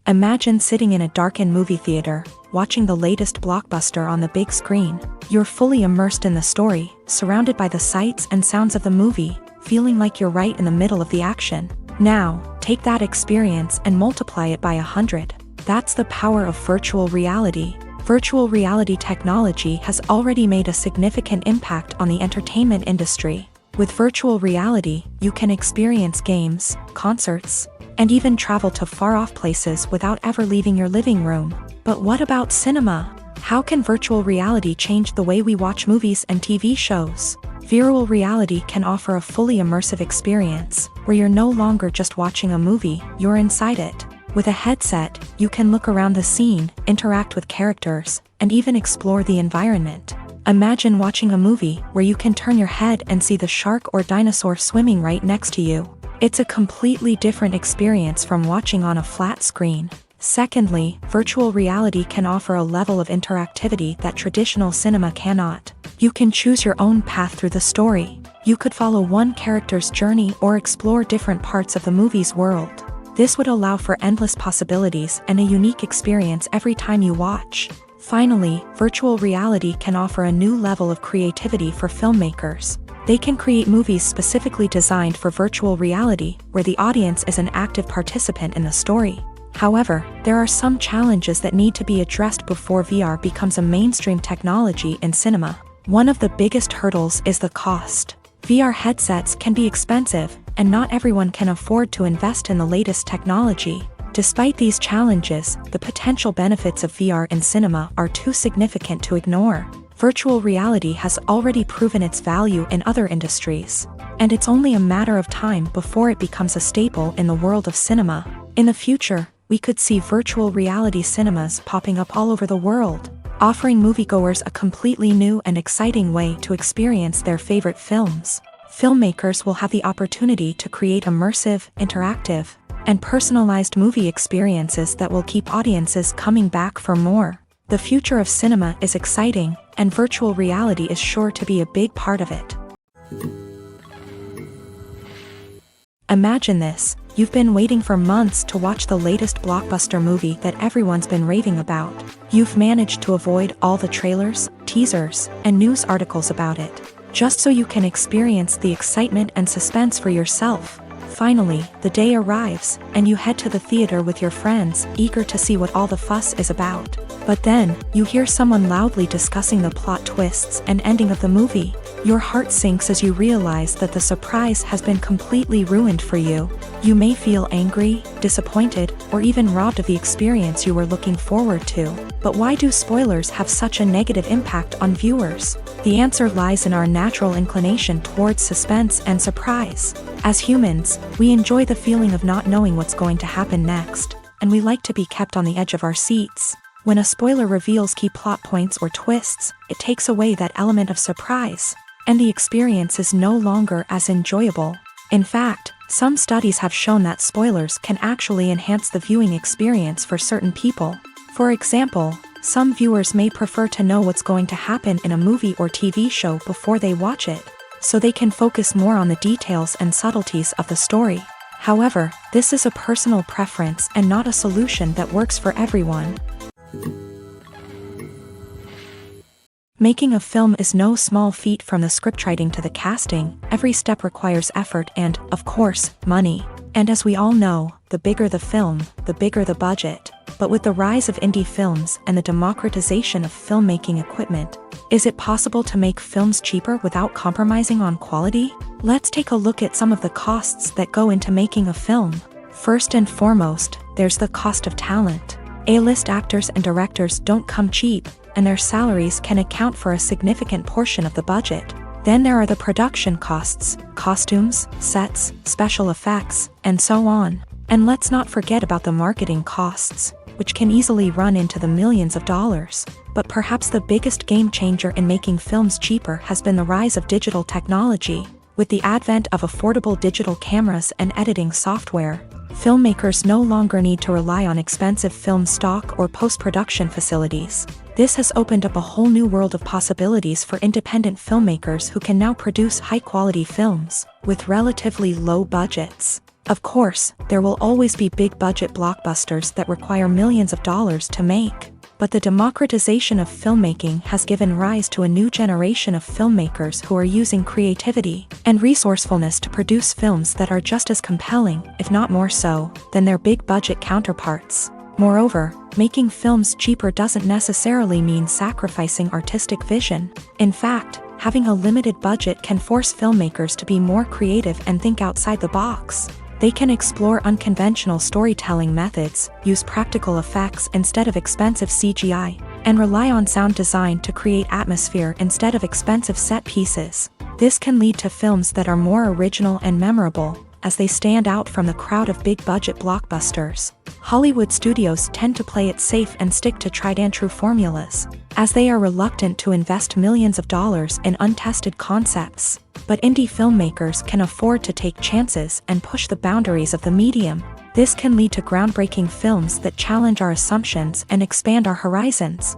Imagine sitting in a darkened movie theater, watching the latest blockbuster on the big screen. You're fully immersed in the story, surrounded by the sights and sounds of the movie, feeling like you're right in the middle of the action. Now, take that experience and multiply it by 100. That's the power of virtual reality. Virtual reality technology has already made a significant impact on the entertainment industry. With virtual reality, you can experience games, concerts, and even travel to far-off places without ever leaving your living room. But what about cinema? How can virtual reality change the way we watch movies and TV shows? Virtual reality can offer a fully immersive experience, where you're no longer just watching a movie, you're inside it. With a headset, you can look around the scene, interact with characters, and even explore the environment. Imagine watching a movie where you can turn your head and see the shark or dinosaur swimming right next to you. It's a completely different experience from watching on a flat screen. Secondly, virtual reality can offer a level of interactivity that traditional cinema cannot. You can choose your own path through the story. You could follow one character's journey or explore different parts of the movie's world. This would allow for endless possibilities and a unique experience every time you watch. Finally, virtual reality can offer a new level of creativity for filmmakers. They can create movies specifically designed for virtual reality, where the audience is an active participant in the story. However, there are some challenges that need to be addressed before VR becomes a mainstream technology in cinema. One of the biggest hurdles is the cost. VR headsets can be expensive, and not everyone can afford to invest in the latest technology. Despite these challenges, the potential benefits of VR in cinema are too significant to ignore. Virtual reality has already proven its value in other industries, and it's only a matter of time before it becomes a staple in the world of cinema. In the future, we could see virtual reality cinemas popping up all over the world, offering moviegoers a completely new and exciting way to experience their favorite films. Filmmakers will have the opportunity to create immersive, interactive, and personalized movie experiences that will keep audiences coming back for more. The future of cinema is exciting, and virtual reality is sure to be a big part of it. Imagine this. You've been waiting for months to watch the latest blockbuster movie that everyone's been raving about. You've managed to avoid all the trailers, teasers, and news articles about it, just so you can experience the excitement and suspense for yourself. Finally, the day arrives, and you head to the theater with your friends, eager to see what all the fuss is about. But then, you hear someone loudly discussing the plot twists and ending of the movie. Your heart sinks as you realize that the surprise has been completely ruined for you. You may feel angry, disappointed, or even robbed of the experience you were looking forward to. But why do spoilers have such a negative impact on viewers? The answer lies in our natural inclination towards suspense and surprise. As humans, we enjoy the feeling of not knowing what's going to happen next, and we like to be kept on the edge of our seats. When a spoiler reveals key plot points or twists, it takes away that element of surprise, and the experience is no longer as enjoyable. In fact, some studies have shown that spoilers can actually enhance the viewing experience for certain people. For example, some viewers may prefer to know what's going to happen in a movie or TV show before they watch it, so they can focus more on the details and subtleties of the story. However, this is a personal preference and not a solution that works for everyone. Making a film is no small feat. From the scriptwriting to the casting, every step requires effort and, of course, money. And as we all know, the bigger the film, the bigger the budget. But with the rise of indie films and the democratization of filmmaking equipment, is it possible to make films cheaper without compromising on quality? Let's take a look at some of the costs that go into making a film. First and foremost, there's the cost of talent. A-list actors and directors don't come cheap, and their salaries can account for a significant portion of the budget. Then there are the production costs, costumes, sets, special effects, and so on. And let's not forget about the marketing costs, which can easily run into the millions of dollars. But perhaps the biggest game changer in making films cheaper has been the rise of digital technology. With the advent of affordable digital cameras and editing software, filmmakers no longer need to rely on expensive film stock or post-production facilities. This has opened up a whole new world of possibilities for independent filmmakers who can now produce high-quality films with relatively low budgets. Of course, there will always be big-budget blockbusters that require millions of dollars to make. But the democratization of filmmaking has given rise to a new generation of filmmakers who are using creativity and resourcefulness to produce films that are just as compelling, if not more so, than their big-budget counterparts. Moreover, making films cheaper doesn't necessarily mean sacrificing artistic vision. In fact, having a limited budget can force filmmakers to be more creative and think outside the box. They can explore unconventional storytelling methods, use practical effects instead of expensive CGI, and rely on sound design to create atmosphere instead of expensive set pieces. This can lead to films that are more original and memorable, as they stand out from the crowd of big-budget blockbusters. Hollywood studios tend to play it safe and stick to tried-and-true formulas, as they are reluctant to invest millions of dollars in untested concepts. But indie filmmakers can afford to take chances and push the boundaries of the medium. This can lead to groundbreaking films that challenge our assumptions and expand our horizons.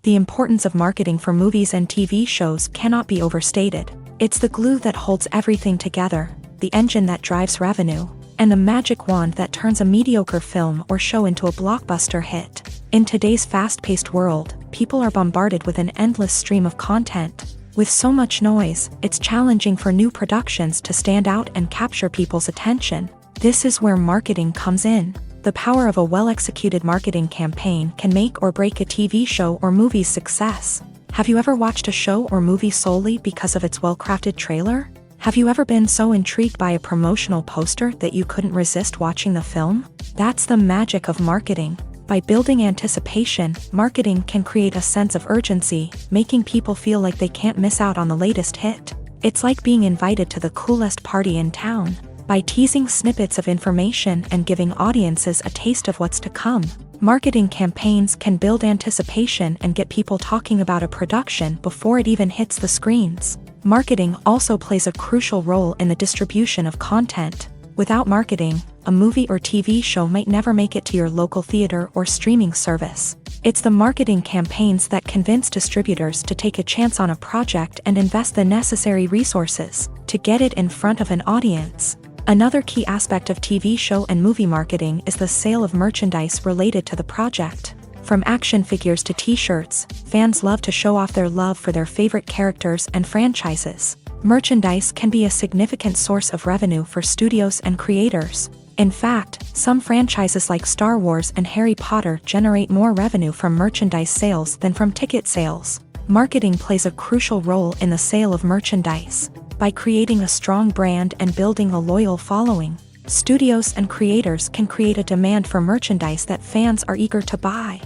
The importance of marketing for movies and TV shows cannot be overstated. It's the glue that holds everything together, the engine that drives revenue, and the magic wand that turns a mediocre film or show into a blockbuster hit. In today's fast-paced world, people are bombarded with an endless stream of content. With so much noise, it's challenging for new productions to stand out and capture people's attention. This is where marketing comes in. The power of a well-executed marketing campaign can make or break a TV show or movie's success. Have you ever watched a show or movie solely because of its well-crafted trailer? Have you ever been so intrigued by a promotional poster that you couldn't resist watching the film? That's the magic of marketing. By building anticipation, marketing can create a sense of urgency, making people feel like they can't miss out on the latest hit. It's like being invited to the coolest party in town. By teasing snippets of information and giving audiences a taste of what's to come, marketing campaigns can build anticipation and get people talking about a production before it even hits the screens. Marketing also plays a crucial role in the distribution of content. Without marketing, a movie or TV show might never make it to your local theater or streaming service. It's the marketing campaigns that convince distributors to take a chance on a project and invest the necessary resources to get it in front of an audience. Another key aspect of TV show and movie marketing is the sale of merchandise related to the project. From action figures to t-shirts, fans love to show off their love for their favorite characters and franchises. Merchandise can be a significant source of revenue for studios and creators. In fact, some franchises like Star Wars and Harry Potter generate more revenue from merchandise sales than from ticket sales. Marketing plays a crucial role in the sale of merchandise. By creating a strong brand and building a loyal following, studios and creators can create a demand for merchandise that fans are eager to buy.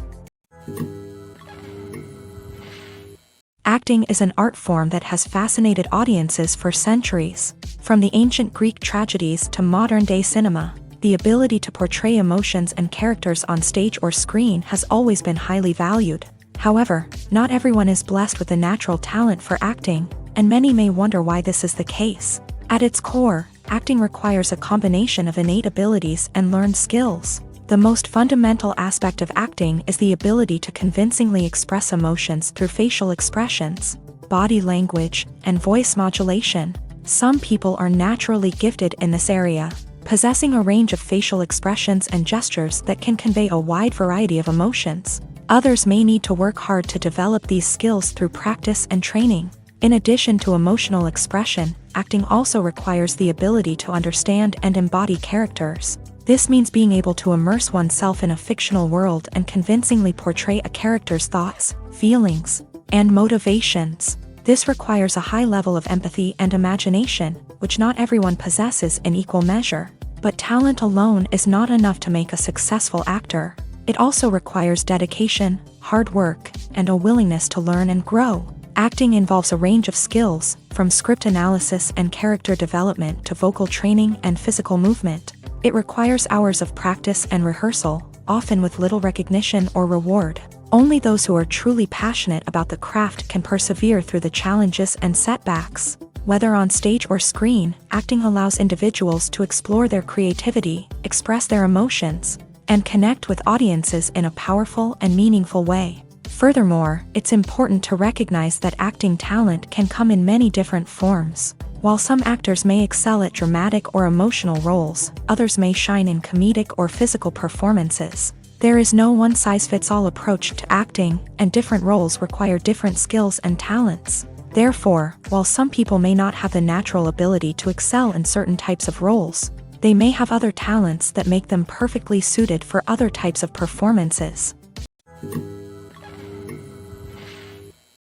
Acting is an art form that has fascinated audiences for centuries. From the ancient Greek tragedies to modern-day cinema, the ability to portray emotions and characters on stage or screen has always been highly valued. However, not everyone is blessed with a natural talent for acting, and many may wonder why this is the case. At its core, acting requires a combination of innate abilities and learned skills. The most fundamental aspect of acting is the ability to convincingly express emotions through facial expressions, body language, and voice modulation. Some people are naturally gifted in this area, possessing a range of facial expressions and gestures that can convey a wide variety of emotions. Others may need to work hard to develop these skills through practice and training. In addition to emotional expression, acting also requires the ability to understand and embody characters. This means being able to immerse oneself in a fictional world and convincingly portray a character's thoughts, feelings, and motivations. This requires a high level of empathy and imagination, which not everyone possesses in equal measure. But talent alone is not enough to make a successful actor. It also requires dedication, hard work, and a willingness to learn and grow. Acting involves a range of skills, from script analysis and character development to vocal training and physical movement. It requires hours of practice and rehearsal, often with little recognition or reward. Only those who are truly passionate about the craft can persevere through the challenges and setbacks. Whether on stage or screen, acting allows individuals to explore their creativity, express their emotions, and connect with audiences in a powerful and meaningful way. Furthermore, it's important to recognize that acting talent can come in many different forms. While some actors may excel at dramatic or emotional roles, others may shine in comedic or physical performances. There is no one-size-fits-all approach to acting, and different roles require different skills and talents. Therefore, while some people may not have the natural ability to excel in certain types of roles, they may have other talents that make them perfectly suited for other types of performances.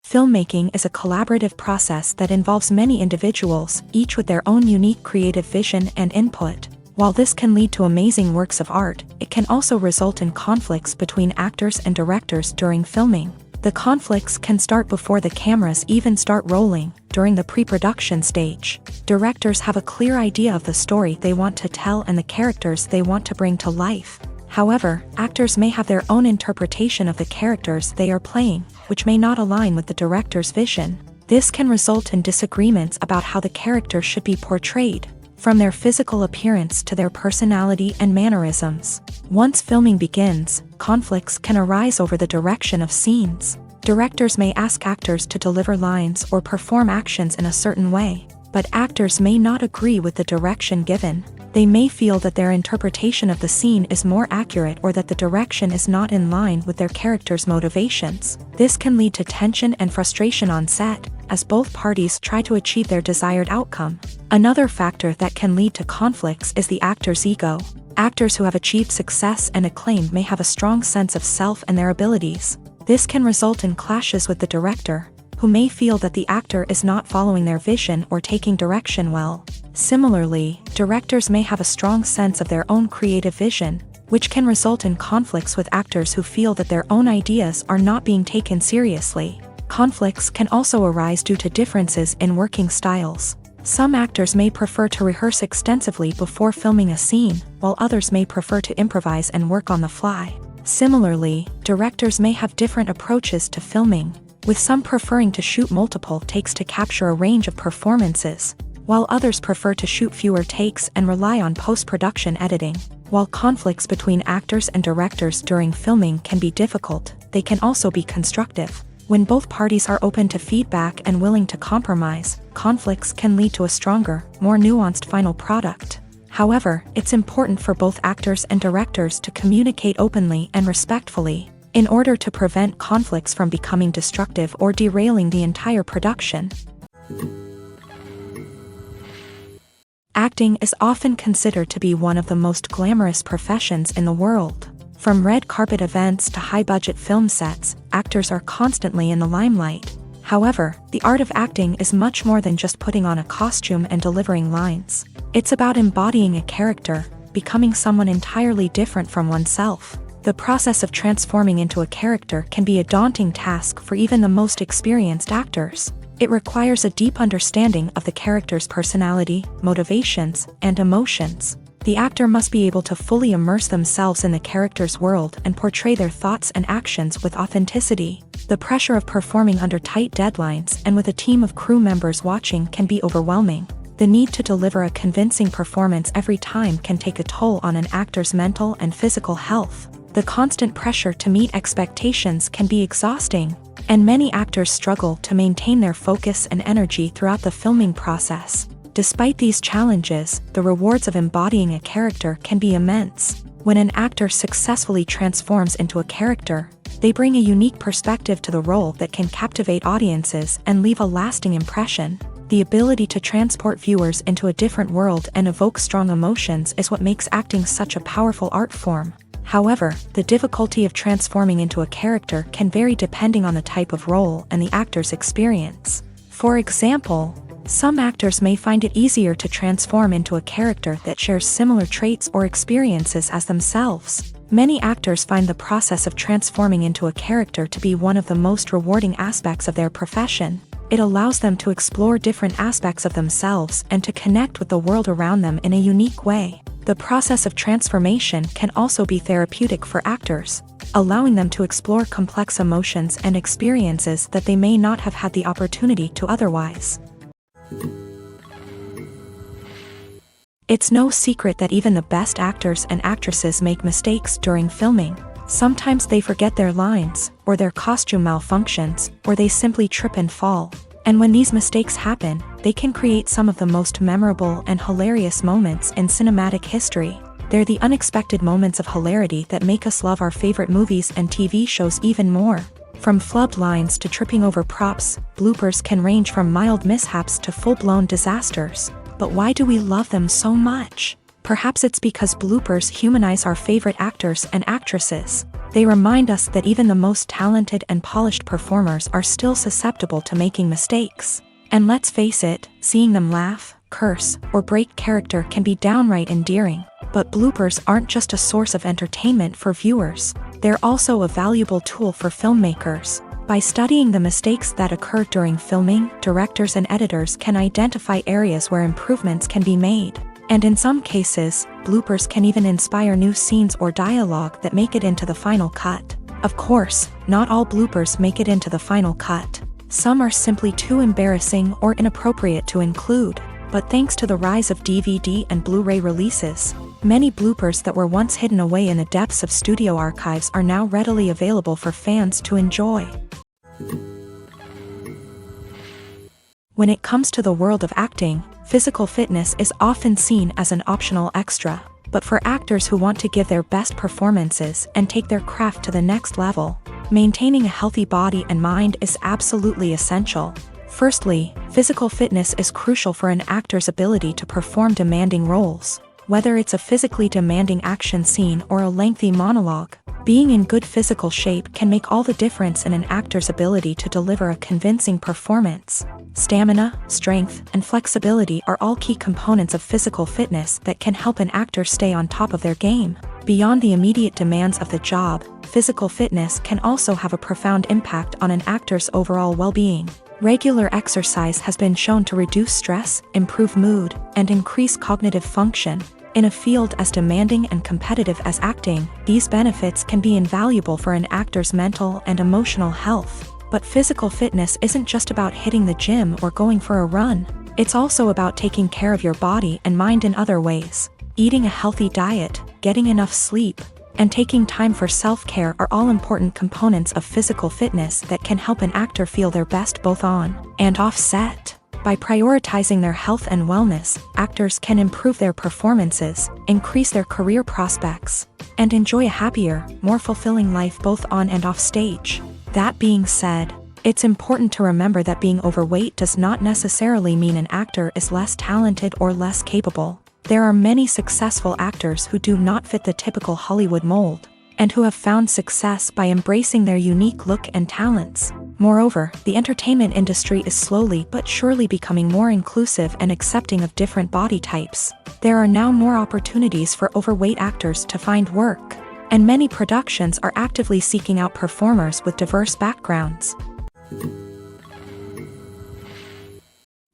Filmmaking is a collaborative process that involves many individuals, each with their own unique creative vision and input. While this can lead to amazing works of art, it can also result in conflicts between actors and directors during filming. The conflicts can start before the cameras even start rolling, during the pre-production stage. Directors have a clear idea of the story they want to tell and the characters they want to bring to life. However, actors may have their own interpretation of the characters they are playing, which may not align with the director's vision. This can result in disagreements about how the character should be portrayed, from their physical appearance to their personality and mannerisms. Once filming begins, conflicts can arise over the direction of scenes. Directors may ask actors to deliver lines or perform actions in a certain way, but actors may not agree with the direction given. They may feel that their interpretation of the scene is more accurate or that the direction is not in line with their character's motivations. This can lead to tension and frustration on set, as both parties try to achieve their desired outcome. Another factor that can lead to conflicts is the actor's ego. Actors who have achieved success and acclaim may have a strong sense of self and their abilities. This can result in clashes with the director, who may feel that the actor is not following their vision or taking direction well. Similarly, directors may have a strong sense of their own creative vision, which can result in conflicts with actors who feel that their own ideas are not being taken seriously. Conflicts can also arise due to differences in working styles. Some actors may prefer to rehearse extensively before filming a scene, while others may prefer to improvise and work on the fly. Similarly, directors may have different approaches to filming, with some preferring to shoot multiple takes to capture a range of performances, while others prefer to shoot fewer takes and rely on post-production editing. While conflicts between actors and directors during filming can be difficult, they can also be constructive. When both parties are open to feedback and willing to compromise, conflicts can lead to a stronger, more nuanced final product. However, it's important for both actors and directors to communicate openly and respectfully, in order to prevent conflicts from becoming destructive or derailing the entire production. Acting is often considered to be one of the most glamorous professions in the world. From red carpet events to high-budget film sets, actors are constantly in the limelight. However, the art of acting is much more than just putting on a costume and delivering lines. It's about embodying a character, becoming someone entirely different from oneself. The process of transforming into a character can be a daunting task for even the most experienced actors. It requires a deep understanding of the character's personality, motivations, and emotions. The actor must be able to fully immerse themselves in the character's world and portray their thoughts and actions with authenticity. The pressure of performing under tight deadlines and with a team of crew members watching can be overwhelming. The need to deliver a convincing performance every time can take a toll on an actor's mental and physical health. The constant pressure to meet expectations can be exhausting, and many actors struggle to maintain their focus and energy throughout the filming process. Despite these challenges, the rewards of embodying a character can be immense. When an actor successfully transforms into a character, they bring a unique perspective to the role that can captivate audiences and leave a lasting impression. The ability to transport viewers into a different world and evoke strong emotions is what makes acting such a powerful art form. However, the difficulty of transforming into a character can vary depending on the type of role and the actor's experience. For example, some actors may find it easier to transform into a character that shares similar traits or experiences as themselves. Many actors find the process of transforming into a character to be one of the most rewarding aspects of their profession. It allows them to explore different aspects of themselves and to connect with the world around them in a unique way. The process of transformation can also be therapeutic for actors, allowing them to explore complex emotions and experiences that they may not have had the opportunity to otherwise. It's no secret that even the best actors and actresses make mistakes during filming. Sometimes they forget their lines, or their costume malfunctions, or they simply trip and fall. And when these mistakes happen, they can create some of the most memorable and hilarious moments in cinematic history. They're the unexpected moments of hilarity that make us love our favorite movies and TV shows even more. From flubbed lines to tripping over props, bloopers can range from mild mishaps to full-blown disasters. But why do we love them so much? Perhaps it's because bloopers humanize our favorite actors and actresses. They remind us that even the most talented and polished performers are still susceptible to making mistakes. And let's face it, seeing them laugh, curse, or break character can be downright endearing. But bloopers aren't just a source of entertainment for viewers. They're also a valuable tool for filmmakers. By studying the mistakes that occur during filming, directors and editors can identify areas where improvements can be made. And in some cases, bloopers can even inspire new scenes or dialogue that make it into the final cut. Of course, not all bloopers make it into the final cut. Some are simply too embarrassing or inappropriate to include. But thanks to the rise of DVD and Blu-ray releases, many bloopers that were once hidden away in the depths of studio archives are now readily available for fans to enjoy. When it comes to the world of acting, physical fitness is often seen as an optional extra. But for actors who want to give their best performances and take their craft to the next level, maintaining a healthy body and mind is absolutely essential. Firstly, physical fitness is crucial for an actor's ability to perform demanding roles. Whether it's a physically demanding action scene or a lengthy monologue, being in good physical shape can make all the difference in an actor's ability to deliver a convincing performance. Stamina, strength, and flexibility are all key components of physical fitness that can help an actor stay on top of their game. Beyond the immediate demands of the job, physical fitness can also have a profound impact on an actor's overall well-being. Regular exercise has been shown to reduce stress, improve mood, and increase cognitive function. In a field as demanding and competitive as acting, these benefits can be invaluable for an actor's mental and emotional health. But physical fitness isn't just about hitting the gym or going for a run. It's also about taking care of your body and mind in other ways. Eating a healthy diet, getting enough sleep, and taking time for self-care are all important components of physical fitness that can help an actor feel their best both on and off set. By prioritizing their health and wellness, actors can improve their performances, increase their career prospects, and enjoy a happier, more fulfilling life both on and off stage. That being said, it's important to remember that being overweight does not necessarily mean an actor is less talented or less capable. There are many successful actors who do not fit the typical Hollywood mold, and who have found success by embracing their unique look and talents. Moreover, the entertainment industry is slowly but surely becoming more inclusive and accepting of different body types. There are now more opportunities for overweight actors to find work, and many productions are actively seeking out performers with diverse backgrounds.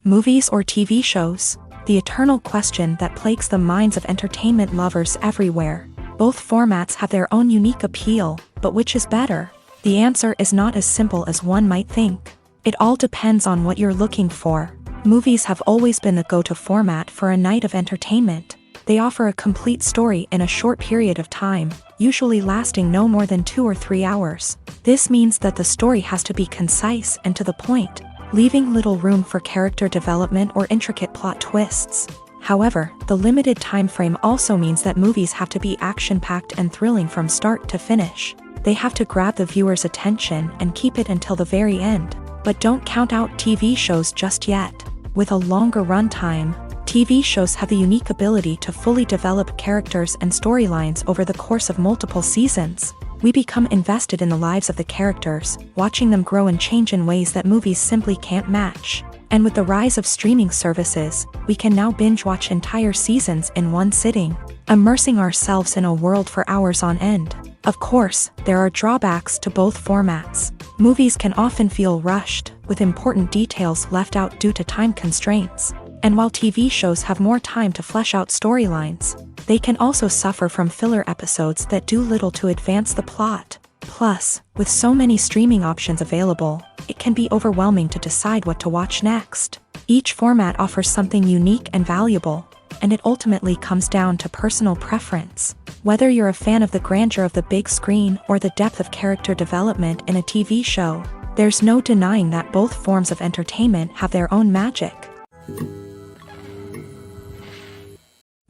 Movies or TV shows? The eternal question that plagues the minds of entertainment lovers everywhere. Both formats have their own unique appeal, but which is better? The answer is not as simple as one might think. It all depends on what you're looking for. Movies have always been the go-to format for a night of entertainment. They offer a complete story in a short period of time, usually lasting no more than 2 or 3 hours. This means that the story has to be concise and to the point, leaving little room for character development or intricate plot twists. However, the limited time frame also means that movies have to be action-packed and thrilling from start to finish. They have to grab the viewer's attention and keep it until the very end. But don't count out TV shows just yet. With a longer runtime, TV shows have the unique ability to fully develop characters and storylines over the course of multiple seasons. We become invested in the lives of the characters, watching them grow and change in ways that movies simply can't match. And with the rise of streaming services, we can now binge-watch entire seasons in one sitting, immersing ourselves in a world for hours on end. Of course, there are drawbacks to both formats. Movies can often feel rushed, with important details left out due to time constraints. And while TV shows have more time to flesh out storylines, They can also suffer from filler episodes that do little to advance the plot. Plus, with so many streaming options available, it can be overwhelming to decide what to watch next. Each format offers something unique and valuable, and it ultimately comes down to personal preference. Whether you're a fan of the grandeur of the big screen or the depth of character development in a TV show, there's no denying that both forms of entertainment have their own magic.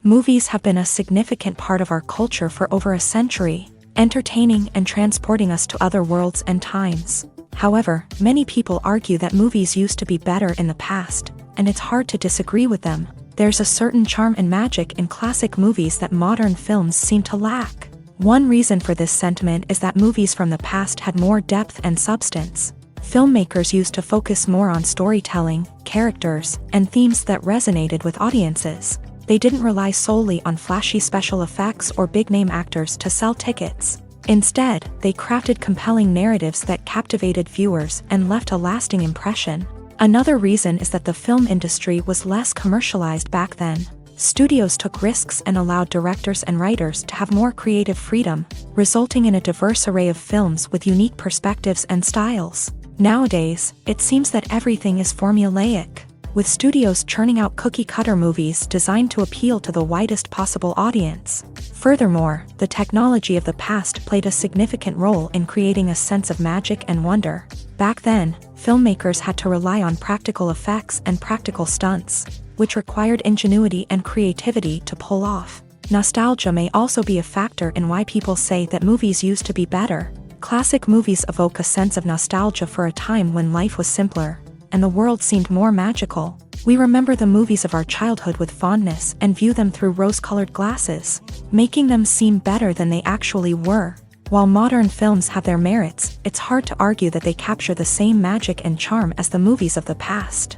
Movies have been a significant part of our culture for over a century, entertaining and transporting us to other worlds and times. However, many people argue that movies used to be better in the past, and it's hard to disagree with them. There's a certain charm and magic in classic movies that modern films seem to lack. One reason for this sentiment is that movies from the past had more depth and substance. Filmmakers used to focus more on storytelling, characters, and themes that resonated with audiences. They didn't rely solely on flashy special effects or big-name actors to sell tickets. Instead, they crafted compelling narratives that captivated viewers and left a lasting impression. Another reason is that the film industry was less commercialized back then. Studios took risks and allowed directors and writers to have more creative freedom, resulting in a diverse array of films with unique perspectives and styles. Nowadays, it seems that everything is formulaic, with studios churning out cookie-cutter movies designed to appeal to the widest possible audience. Furthermore, the technology of the past played a significant role in creating a sense of magic and wonder. Back then, filmmakers had to rely on practical effects and practical stunts, which required ingenuity and creativity to pull off. Nostalgia may also be a factor in why people say that movies used to be better. Classic movies evoke a sense of nostalgia for a time when life was simpler, and the world seemed more magical. We remember the movies of our childhood with fondness and view them through rose-colored glasses, making them seem better than they actually were. While modern films have their merits, it's hard to argue that they capture the same magic and charm as the movies of the past.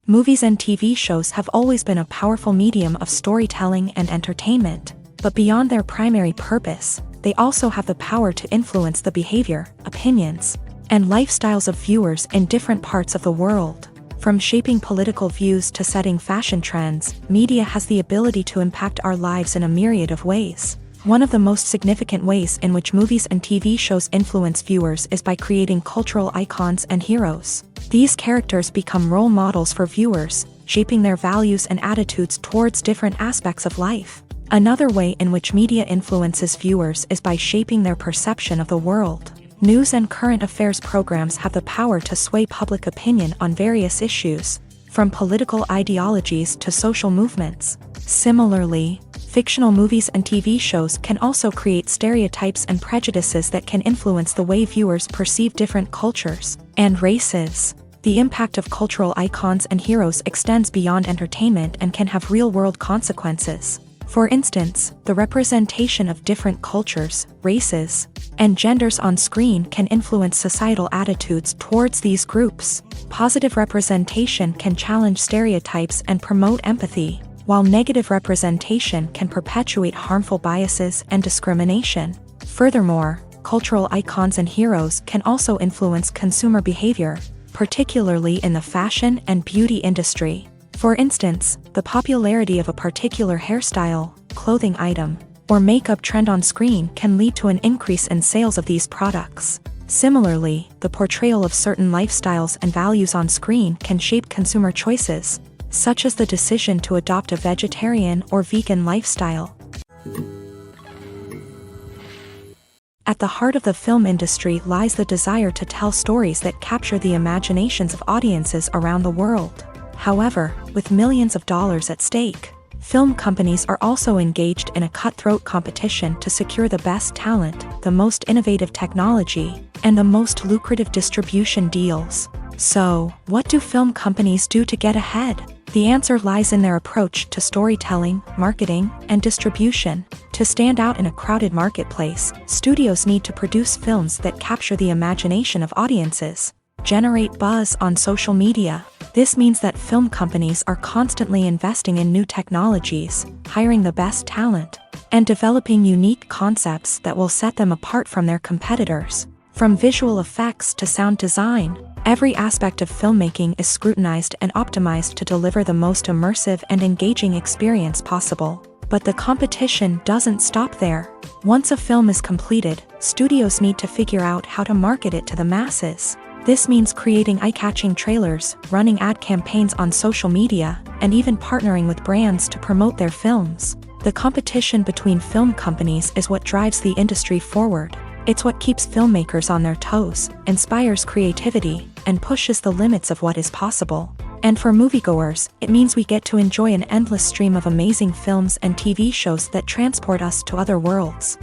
Movies and TV shows have always been a powerful medium of storytelling and entertainment, but beyond their primary purpose, they also have the power to influence the behavior, opinions, and lifestyles of viewers in different parts of the world. From shaping political views to setting fashion trends, media has the ability to impact our lives in a myriad of ways. One of the most significant ways in which movies and TV shows influence viewers is by creating cultural icons and heroes. These characters become role models for viewers, shaping their values and attitudes towards different aspects of life. Another way in which media influences viewers is by shaping their perception of the world. News and current affairs programs have the power to sway public opinion on various issues, from political ideologies to social movements. Similarly, fictional movies and TV shows can also create stereotypes and prejudices that can influence the way viewers perceive different cultures and races. The impact of cultural icons and heroes extends beyond entertainment and can have real-world consequences. For instance, the representation of different cultures, races, and genders on screen can influence societal attitudes towards these groups. Positive representation can challenge stereotypes and promote empathy, while negative representation can perpetuate harmful biases and discrimination. Furthermore, cultural icons and heroes can also influence consumer behavior, particularly in the fashion and beauty industry. For instance, the popularity of a particular hairstyle, clothing item, or makeup trend on screen can lead to an increase in sales of these products. Similarly, the portrayal of certain lifestyles and values on screen can shape consumer choices, such as the decision to adopt a vegetarian or vegan lifestyle. At the heart of the film industry lies the desire to tell stories that capture the imaginations of audiences around the world. However, with millions of dollars at stake, film companies are also engaged in a cutthroat competition to secure the best talent, the most innovative technology, and the most lucrative distribution deals. So, what do film companies do to get ahead? The answer lies in their approach to storytelling, marketing, and distribution. To stand out in a crowded marketplace, studios need to produce films that capture the imagination of audiences, generate buzz on social media. This means that film companies are constantly investing in new technologies, hiring the best talent, and developing unique concepts that will set them apart from their competitors. From visual effects to sound design, Every aspect of filmmaking is scrutinized and optimized to deliver the most immersive and engaging experience possible. But the competition doesn't stop there. Once a film is completed, studios need to figure out how to market it to the masses. This means creating eye-catching trailers, running ad campaigns on social media, and even partnering with brands to promote their films. The competition between film companies is what drives the industry forward. It's what keeps filmmakers on their toes, inspires creativity, and pushes the limits of what is possible. And for moviegoers, it means we get to enjoy an endless stream of amazing films and TV shows that transport us to other worlds.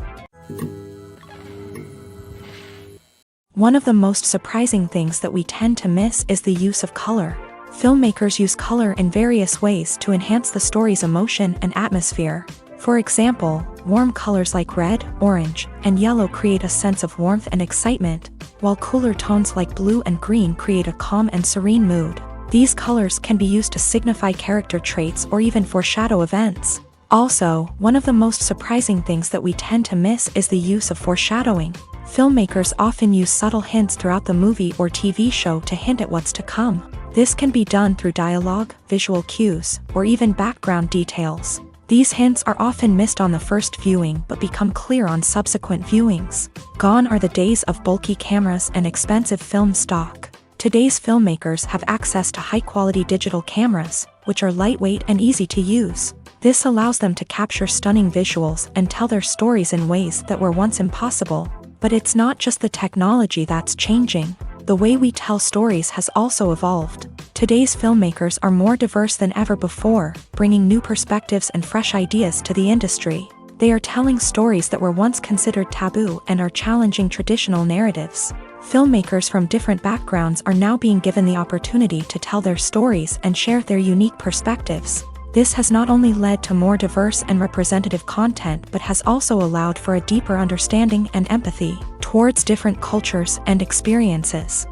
One of the most surprising things that we tend to miss is the use of color. Filmmakers use color in various ways to enhance the story's emotion and atmosphere. For example, warm colors like red, orange, and yellow create a sense of warmth and excitement, while cooler tones like blue and green create a calm and serene mood. These colors can be used to signify character traits or even foreshadow events. Also, one of the most surprising things that we tend to miss is the use of foreshadowing. Filmmakers often use subtle hints throughout the movie or TV show to hint at what's to come. This can be done through dialogue, visual cues, or even background details. These hints are often missed on the first viewing but become clear on subsequent viewings. Gone are the days of bulky cameras and expensive film stock. Today's filmmakers have access to high-quality digital cameras, which are lightweight and easy to use. This allows them to capture stunning visuals and tell their stories in ways that were once impossible. But it's not just the technology that's changing. The way we tell stories has also evolved. Today's filmmakers are more diverse than ever before, bringing new perspectives and fresh ideas to the industry. They are telling stories that were once considered taboo and are challenging traditional narratives. Filmmakers from different backgrounds are now being given the opportunity to tell their stories and share their unique perspectives. This has not only led to more diverse and representative content but has also allowed for a deeper understanding and empathy towards different cultures and experiences.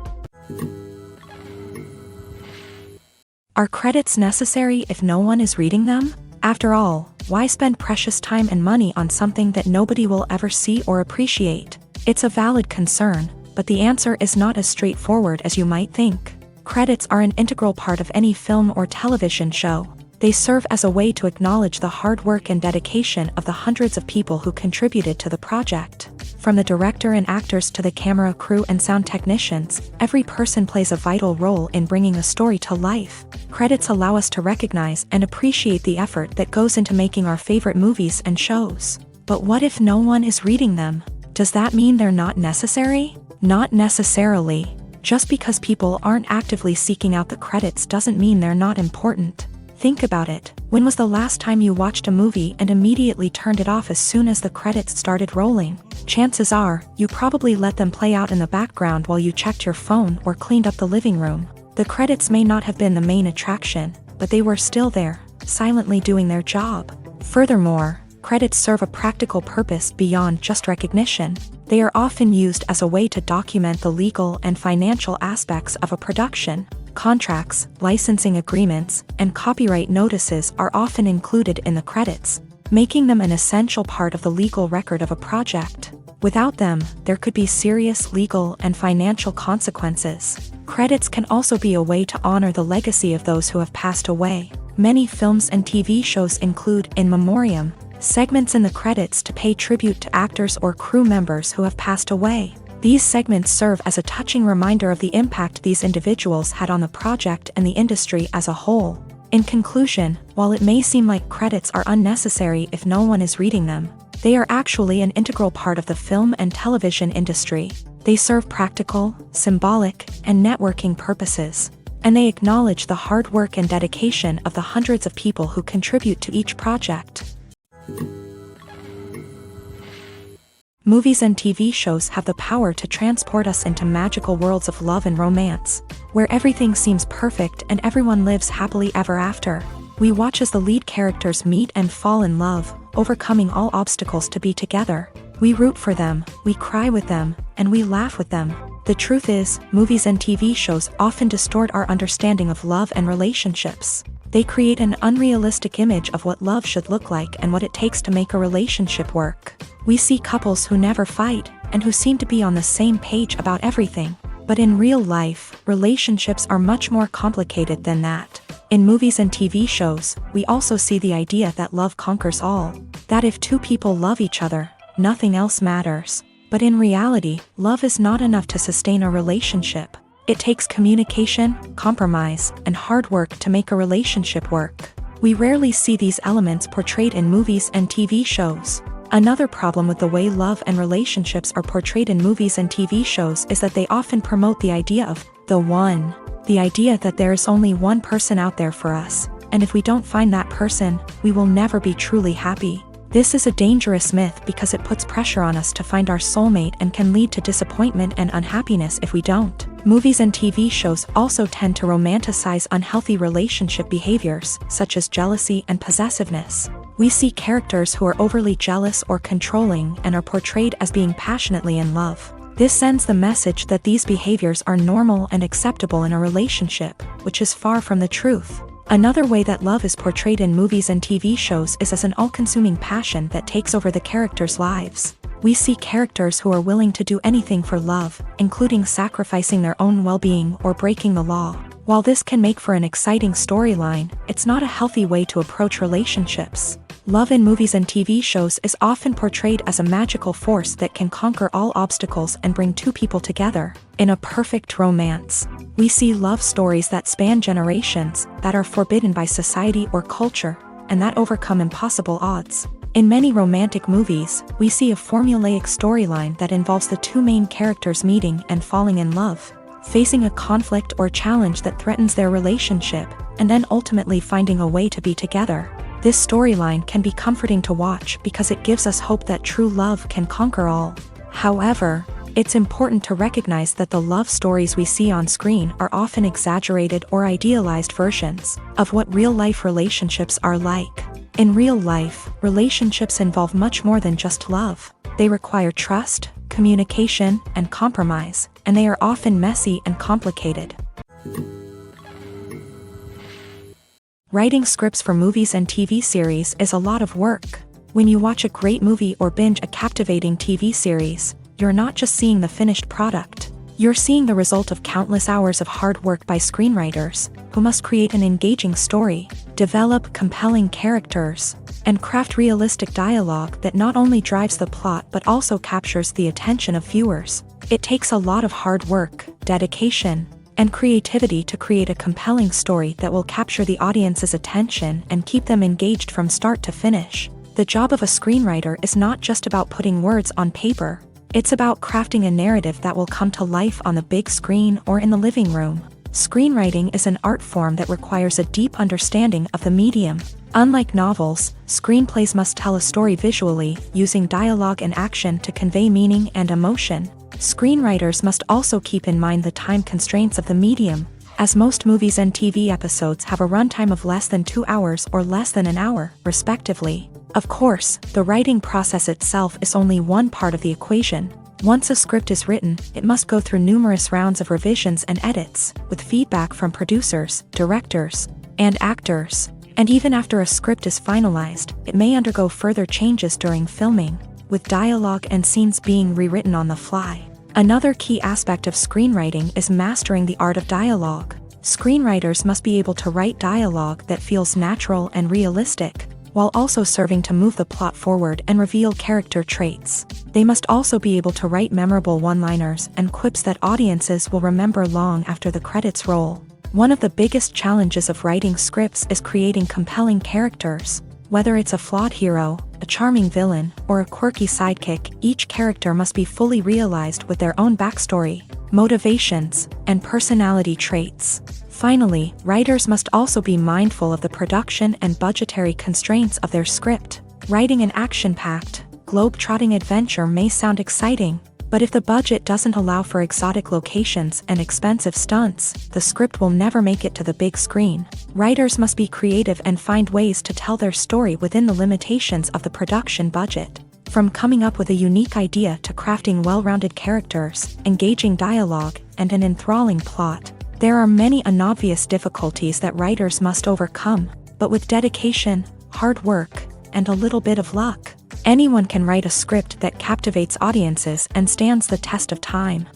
Are credits necessary if no one is reading them? After all, why spend precious time and money on something that nobody will ever see or appreciate? It's a valid concern, but the answer is not as straightforward as you might think. Credits are an integral part of any film or television show. They serve as a way to acknowledge the hard work and dedication of the hundreds of people who contributed to the project. From the director and actors to the camera crew and sound technicians, every person plays a vital role in bringing a story to life. Credits allow us to recognize and appreciate the effort that goes into making our favorite movies and shows. But what if no one is reading them? Does that mean they're not necessary? Not necessarily. Just because people aren't actively seeking out the credits doesn't mean they're not important. Think about it. When was the last time you watched a movie and immediately turned it off as soon as the credits started rolling? Chances are, you probably let them play out in the background while you checked your phone or cleaned up the living room. The credits may not have been the main attraction, but they were still there, silently doing their job. Furthermore, credits serve a practical purpose beyond just recognition. They are often used as a way to document the legal and financial aspects of a production. Contracts, licensing agreements, and copyright notices are often included in the credits, making them an essential part of the legal record of a project. Without them, there could be serious legal and financial consequences. Credits can also be a way to honor the legacy of those who have passed away. Many films and TV shows include in memoriam segments in the credits to pay tribute to actors or crew members who have passed away. These segments serve as a touching reminder of the impact these individuals had on the project and the industry as a whole. In conclusion, while it may seem like credits are unnecessary if no one is reading them, they are actually an integral part of the film and television industry. They serve practical, symbolic, and networking purposes, and they acknowledge the hard work and dedication of the hundreds of people who contribute to each project. Movies and TV shows have the power to transport us into magical worlds of love and romance, where everything seems perfect and everyone lives happily ever after. We watch as the lead characters meet and fall in love, overcoming all obstacles to be together. We root for them, we cry with them, and we laugh with them. The truth is, movies and TV shows often distort our understanding of love and relationships. They create an unrealistic image of what love should look like and what it takes to make a relationship work. We see couples who never fight, and who seem to be on the same page about everything. But in real life, relationships are much more complicated than that. In movies and TV shows, we also see the idea that love conquers all. That if two people love each other, nothing else matters. But in reality, love is not enough to sustain a relationship. It takes communication, compromise, and hard work to make a relationship work. We rarely see these elements portrayed in movies and TV shows. Another problem with the way love and relationships are portrayed in movies and TV shows is that they often promote the idea of the one. The idea that there is only one person out there for us, and if we don't find that person, we will never be truly happy. This is a dangerous myth because it puts pressure on us to find our soulmate and can lead to disappointment and unhappiness if we don't. Movies and TV shows also tend to romanticize unhealthy relationship behaviors, such as jealousy and possessiveness. We see characters who are overly jealous or controlling and are portrayed as being passionately in love. This sends the message that these behaviors are normal and acceptable in a relationship, which is far from the truth. Another way that love is portrayed in movies and TV shows is as an all-consuming passion that takes over the characters' lives. We see characters who are willing to do anything for love, including sacrificing their own well-being or breaking the law. While this can make for an exciting storyline, it's not a healthy way to approach relationships. Love in movies and TV shows is often portrayed as a magical force that can conquer all obstacles and bring two people together. In a perfect romance, we see love stories that span generations, that are forbidden by society or culture, and that overcome impossible odds. In many romantic movies, we see a formulaic storyline that involves the two main characters meeting and falling in love, facing a conflict or challenge that threatens their relationship, and then ultimately finding a way to be together. This storyline can be comforting to watch because it gives us hope that true love can conquer all. However, it's important to recognize that the love stories we see on screen are often exaggerated or idealized versions of what real-life relationships are like. In real life, relationships involve much more than just love. They require trust, communication, and compromise, and they are often messy and complicated. Writing scripts for movies and TV series is a lot of work. When you watch a great movie or binge a captivating TV series, you're not just seeing the finished product. You're seeing the result of countless hours of hard work by screenwriters, who must create an engaging story, develop compelling characters, and craft realistic dialogue that not only drives the plot but also captures the attention of viewers. It takes a lot of hard work, dedication, and creativity to create a compelling story that will capture the audience's attention and keep them engaged from start to finish. The job of a screenwriter is not just about putting words on paper. It's about crafting a narrative that will come to life on the big screen or in the living room. Screenwriting is an art form that requires a deep understanding of the medium. Unlike novels, screenplays must tell a story visually, using dialogue and action to convey meaning and emotion. Screenwriters must also keep in mind the time constraints of the medium, as most movies and TV episodes have a runtime of less than 2 hours or less than an hour, respectively. Of course, the writing process itself is only one part of the equation. Once a script is written, it must go through numerous rounds of revisions and edits, with feedback from producers, directors, and actors. And even after a script is finalized, it may undergo further changes during filming, with dialogue and scenes being rewritten on the fly. Another key aspect of screenwriting is mastering the art of dialogue. Screenwriters must be able to write dialogue that feels natural and realistic, while also serving to move the plot forward and reveal character traits. They must also be able to write memorable one-liners and quips that audiences will remember long after the credits roll. One of the biggest challenges of writing scripts is creating compelling characters. Whether it's a flawed hero, a charming villain, or a quirky sidekick, each character must be fully realized with their own backstory, motivations, and personality traits. Finally, writers must also be mindful of the production and budgetary constraints of their script. Writing an action-packed, globe-trotting adventure may sound exciting, but if the budget doesn't allow for exotic locations and expensive stunts, the script will never make it to the big screen. Writers must be creative and find ways to tell their story within the limitations of the production budget. From coming up with a unique idea to crafting well-rounded characters, engaging dialogue, and an enthralling plot, there are many unobvious difficulties that writers must overcome, but with dedication, hard work, and a little bit of luck, anyone can write a script that captivates audiences and stands the test of time.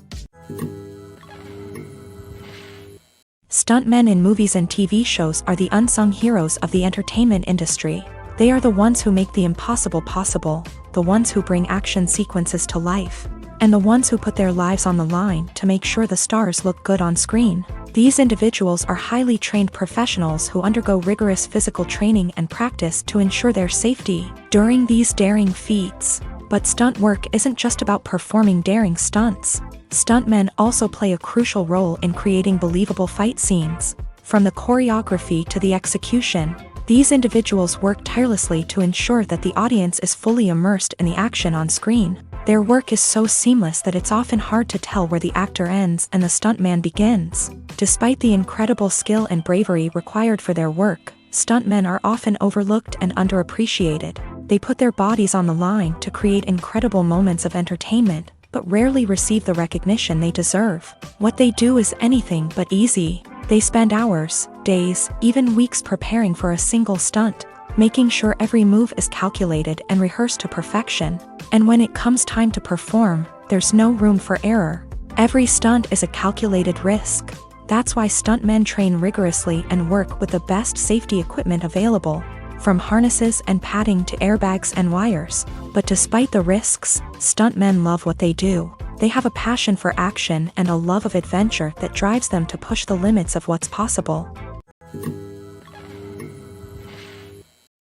Stuntmen in movies and TV shows are the unsung heroes of the entertainment industry. They are the ones who make the impossible possible, the ones who bring action sequences to life, and the ones who put their lives on the line to make sure the stars look good on screen. These individuals are highly trained professionals who undergo rigorous physical training and practice to ensure their safety during these daring feats. But stunt work isn't just about performing daring stunts. Stuntmen also play a crucial role in creating believable fight scenes. From the choreography to the execution, these individuals work tirelessly to ensure that the audience is fully immersed in the action on screen. Their work is so seamless that it's often hard to tell where the actor ends and the stuntman begins. Despite the incredible skill and bravery required for their work, stuntmen are often overlooked and underappreciated. They put their bodies on the line to create incredible moments of entertainment, but rarely receive the recognition they deserve. What they do is anything but easy. They spend hours, days, even weeks preparing for a single stunt, making sure every move is calculated and rehearsed to perfection. And when it comes time to perform, there's no room for error. Every stunt is a calculated risk. That's why stuntmen train rigorously and work with the best safety equipment available, from harnesses and padding to airbags and wires. But despite the risks, stuntmen love what they do. They have a passion for action and a love of adventure that drives them to push the limits of what's possible.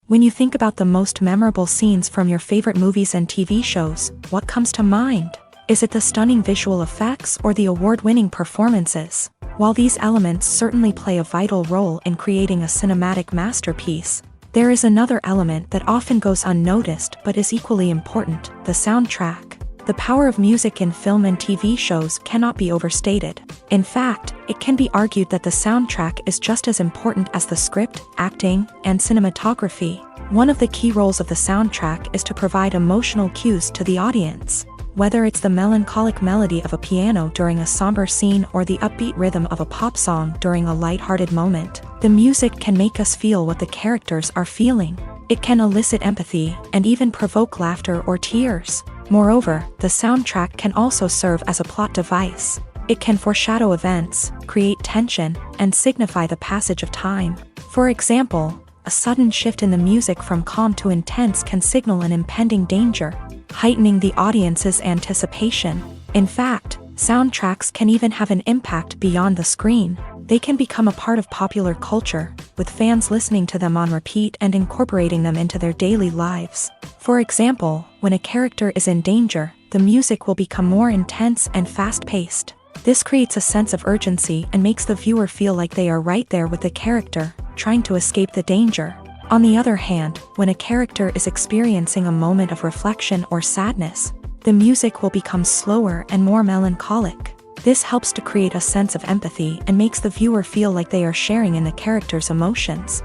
When you think about the most memorable scenes from your favorite movies and TV shows, what comes to mind? Is it the stunning visual effects or the award-winning performances? While these elements certainly play a vital role in creating a cinematic masterpiece, there is another element that often goes unnoticed but is equally important: the soundtrack. The power of music in film and TV shows cannot be overstated. In fact, it can be argued that the soundtrack is just as important as the script, acting, and cinematography. One of the key roles of the soundtrack is to provide emotional cues to the audience. Whether it's the melancholic melody of a piano during a somber scene or the upbeat rhythm of a pop song during a lighthearted moment, the music can make us feel what the characters are feeling. It can elicit empathy and even provoke laughter or tears. Moreover, the soundtrack can also serve as a plot device. It can foreshadow events, create tension, and signify the passage of time. For example, a sudden shift in the music from calm to intense can signal an impending danger, heightening the audience's anticipation. In fact, soundtracks can even have an impact beyond the screen. They can become a part of popular culture, with fans listening to them on repeat and incorporating them into their daily lives. For example, when a character is in danger, the music will become more intense and fast-paced. This creates a sense of urgency and makes the viewer feel like they are right there with the character, trying to escape the danger. On the other hand, when a character is experiencing a moment of reflection or sadness, the music will become slower and more melancholic. This helps to create a sense of empathy and makes the viewer feel like they are sharing in the character's emotions.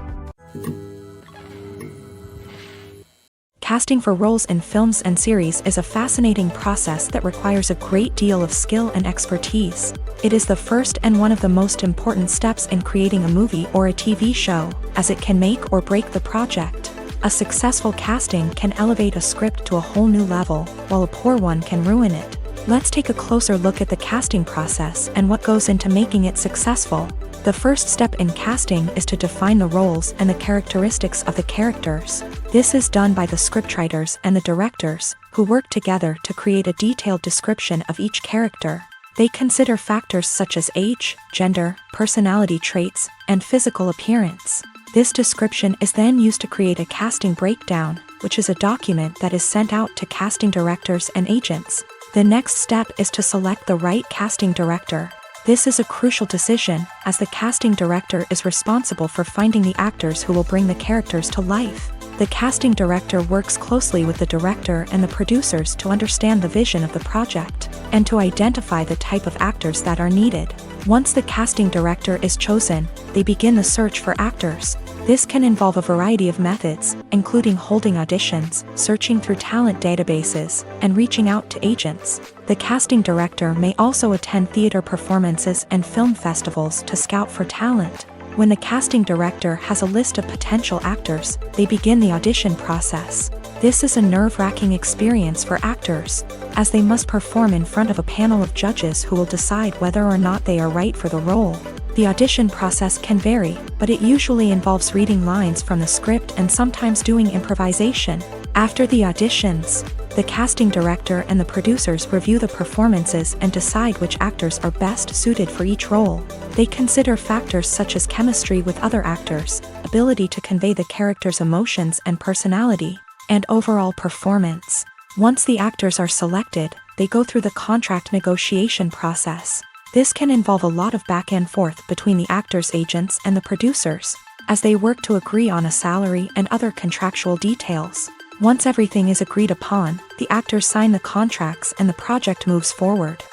Casting for roles in films and series is a fascinating process that requires a great deal of skill and expertise. It is the first and one of the most important steps in creating a movie or a TV show, as it can make or break the project. A successful casting can elevate a script to a whole new level, while a poor one can ruin it. Let's take a closer look at the casting process and what goes into making it successful. The first step in casting is to define the roles and the characteristics of the characters. This is done by the scriptwriters and the directors, who work together to create a detailed description of each character. They consider factors such as age, gender, personality traits, and physical appearance. This description is then used to create a casting breakdown, which is a document that is sent out to casting directors and agents. The next step is to select the right casting director. This is a crucial decision, as the casting director is responsible for finding the actors who will bring the characters to life. The casting director works closely with the director and the producers to understand the vision of the project, and to identify the type of actors that are needed. Once the casting director is chosen, they begin the search for actors. This can involve a variety of methods, including holding auditions, searching through talent databases, and reaching out to agents. The casting director may also attend theater performances and film festivals to scout for talent. When the casting director has a list of potential actors, they begin the audition process. This is a nerve-wracking experience for actors, as they must perform in front of a panel of judges who will decide whether or not they are right for the role. The audition process can vary, but it usually involves reading lines from the script and sometimes doing improvisation. After the auditions, the casting director and the producers review the performances and decide which actors are best suited for each role. They consider factors such as chemistry with other actors, ability to convey the character's emotions and personality, and overall performance. Once the actors are selected, they go through the contract negotiation process. This can involve a lot of back and forth between the actors' agents and the producers, as they work to agree on a salary and other contractual details. Once everything is agreed upon, the actors sign the contracts and the project moves forward.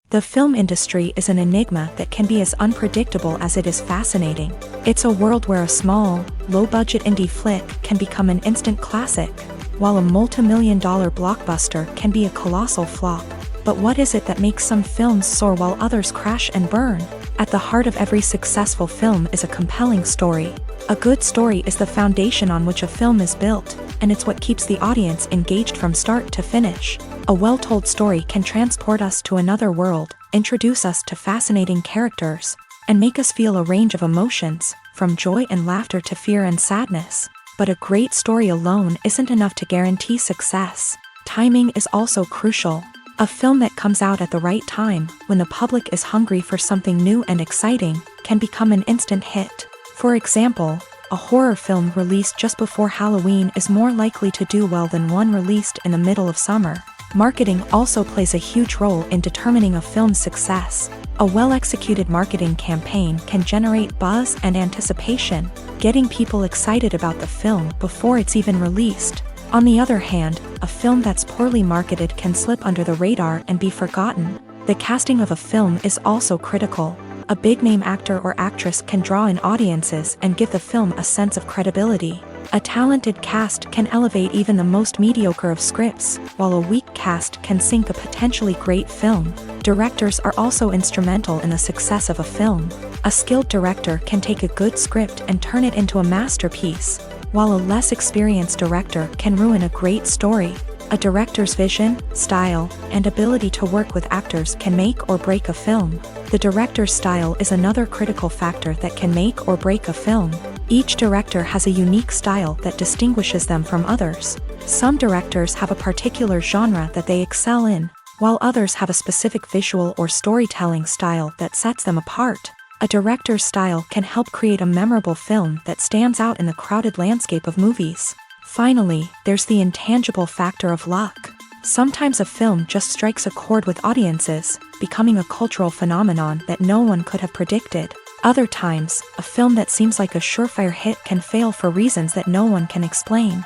The film industry is an enigma that can be as unpredictable as it is fascinating. It's a world where a small, low-budget indie flick can become an instant classic, while a multi-million-dollar blockbuster can be a colossal flop. But what is it that makes some films soar while others crash and burn? At the heart of every successful film is a compelling story. A good story is the foundation on which a film is built, and it's what keeps the audience engaged from start to finish. A well-told story can transport us to another world, introduce us to fascinating characters, and make us feel a range of emotions, from joy and laughter to fear and sadness. But a great story alone isn't enough to guarantee success. Timing is also crucial. A film that comes out at the right time, when the public is hungry for something new and exciting, can become an instant hit. For example, a horror film released just before Halloween is more likely to do well than one released in the middle of summer. Marketing also plays a huge role in determining a film's success. A well-executed marketing campaign can generate buzz and anticipation, getting people excited about the film before it's even released. On the other hand, a film that's poorly marketed can slip under the radar and be forgotten. The casting of a film is also critical. A big-name actor or actress can draw in audiences and give the film a sense of credibility. A talented cast can elevate even the most mediocre of scripts, while a weak cast can sink a potentially great film. Directors are also instrumental in the success of a film. A skilled director can take a good script and turn it into a masterpiece, while a less experienced director can ruin a great story. A director's vision, style, and ability to work with actors can make or break a film. The director's style is another critical factor that can make or break a film. Each director has a unique style that distinguishes them from others. Some directors have a particular genre that they excel in, while others have a specific visual or storytelling style that sets them apart. A director's style can help create a memorable film that stands out in the crowded landscape of movies. Finally, there's the intangible factor of luck. Sometimes a film just strikes a chord with audiences, becoming a cultural phenomenon that no one could have predicted. Other times, a film that seems like a surefire hit can fail for reasons that no one can explain.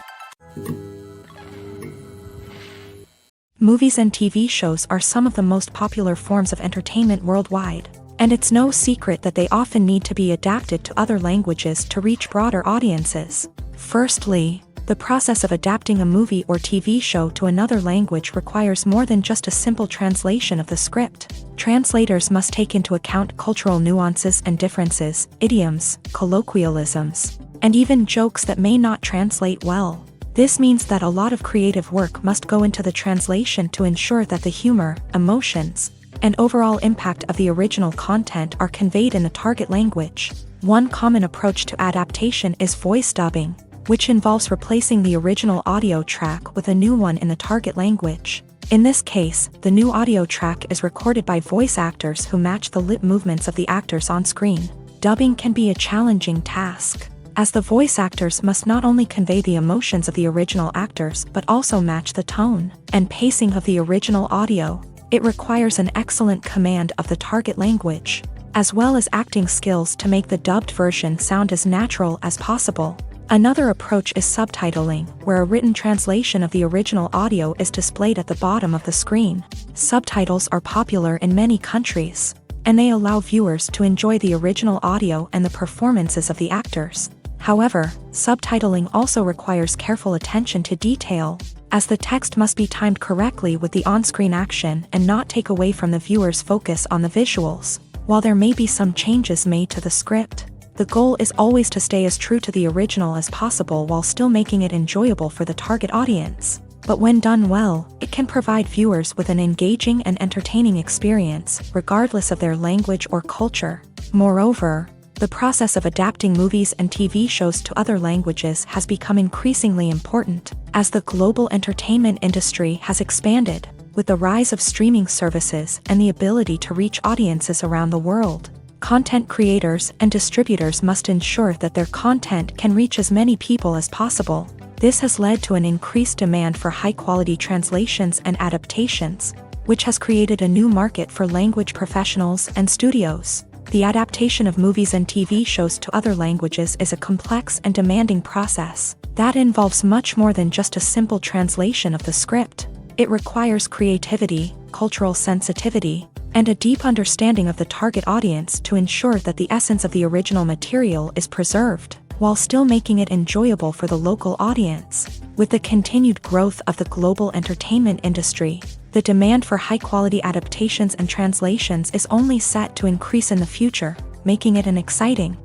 Movies and TV shows are some of the most popular forms of entertainment worldwide, and it's no secret that they often need to be adapted to other languages to reach broader audiences. Firstly, the process of adapting a movie or TV show to another language requires more than just a simple translation of the script. Translators must take into account cultural nuances and differences, idioms, colloquialisms, and even jokes that may not translate well. This means that a lot of creative work must go into the translation to ensure that the humor, emotions, and overall impact of the original content are conveyed in the target language. One common approach to adaptation is voice dubbing, which involves replacing the original audio track with a new one in the target language. In this case, the new audio track is recorded by voice actors who match the lip movements of the actors on screen. Dubbing can be a challenging task, as the voice actors must not only convey the emotions of the original actors but also match the tone and pacing of the original audio. It requires an excellent command of the target language, as well as acting skills to make the dubbed version sound as natural as possible. Another approach is subtitling, where a written translation of the original audio is displayed at the bottom of the screen. Subtitles are popular in many countries, and they allow viewers to enjoy the original audio and the performances of the actors. However, subtitling also requires careful attention to detail, as the text must be timed correctly with the on-screen action and not take away from the viewer's focus on the visuals. While there may be some changes made to the script, the goal is always to stay as true to the original as possible while still making it enjoyable for the target audience. But when done well, it can provide viewers with an engaging and entertaining experience, regardless of their language or culture. Moreover, the process of adapting movies and TV shows to other languages has become increasingly important, as the global entertainment industry has expanded, with the rise of streaming services and the ability to reach audiences around the world. Content creators and distributors must ensure that their content can reach as many people as possible. This has led to an increased demand for high-quality translations and adaptations, which has created a new market for language professionals and studios. The adaptation of movies and TV shows to other languages is a complex and demanding process that involves much more than just a simple translation of the script. It requires creativity, cultural sensitivity, and a deep understanding of the target audience to ensure that the essence of the original material is preserved, while still making it enjoyable for the local audience. With the continued growth of the global entertainment industry, the demand for high-quality adaptations and translations is only set to increase in the future, making it an exciting.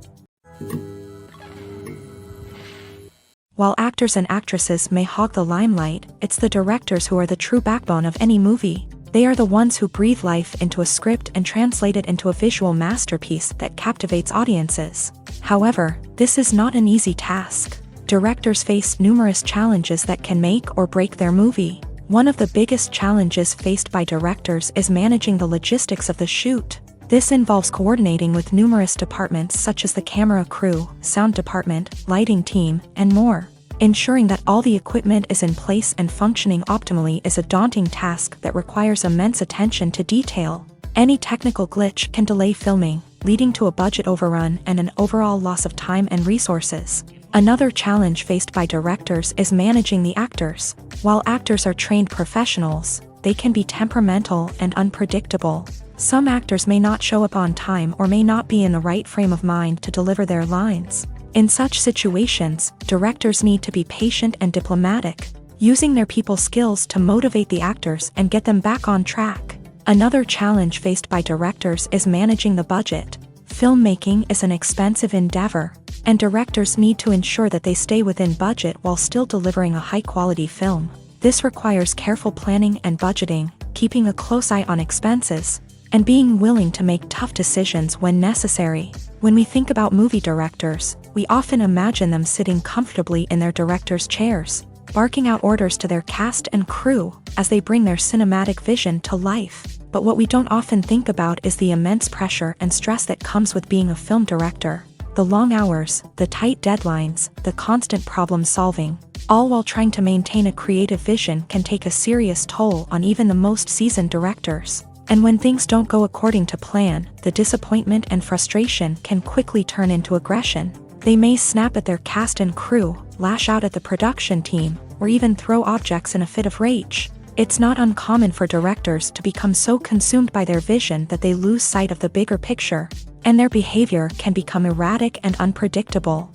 While actors and actresses may hog the limelight, it's the directors who are the true backbone of any movie. They are the ones who breathe life into a script and translate it into a visual masterpiece that captivates audiences. However, this is not an easy task. Directors face numerous challenges that can make or break their movie. One of the biggest challenges faced by directors is managing the logistics of the shoot. This involves coordinating with numerous departments such as the camera crew, sound department, lighting team, and more. Ensuring that all the equipment is in place and functioning optimally is a daunting task that requires immense attention to detail. Any technical glitch can delay filming, leading to a budget overrun and an overall loss of time and resources. Another challenge faced by directors is managing the actors. While actors are trained professionals, they can be temperamental and unpredictable. Some actors may not show up on time or may not be in the right frame of mind to deliver their lines. In such situations, directors need to be patient and diplomatic, using their people skills to motivate the actors and get them back on track. Another challenge faced by directors is managing the budget. Filmmaking is an expensive endeavor, and directors need to ensure that they stay within budget while still delivering a high-quality film. This requires careful planning and budgeting, keeping a close eye on expenses, and being willing to make tough decisions when necessary. When we think about movie directors, we often imagine them sitting comfortably in their director's chairs, barking out orders to their cast and crew as they bring their cinematic vision to life. But what we don't often think about is the immense pressure and stress that comes with being a film director. The long hours, the tight deadlines, the constant problem solving, all while trying to maintain a creative vision can take a serious toll on even the most seasoned directors. And when things don't go according to plan, the disappointment and frustration can quickly turn into aggression. They may snap at their cast and crew, lash out at the production team, or even throw objects in a fit of rage. It's not uncommon for directors to become so consumed by their vision that they lose sight of the bigger picture, and their behavior can become erratic and unpredictable.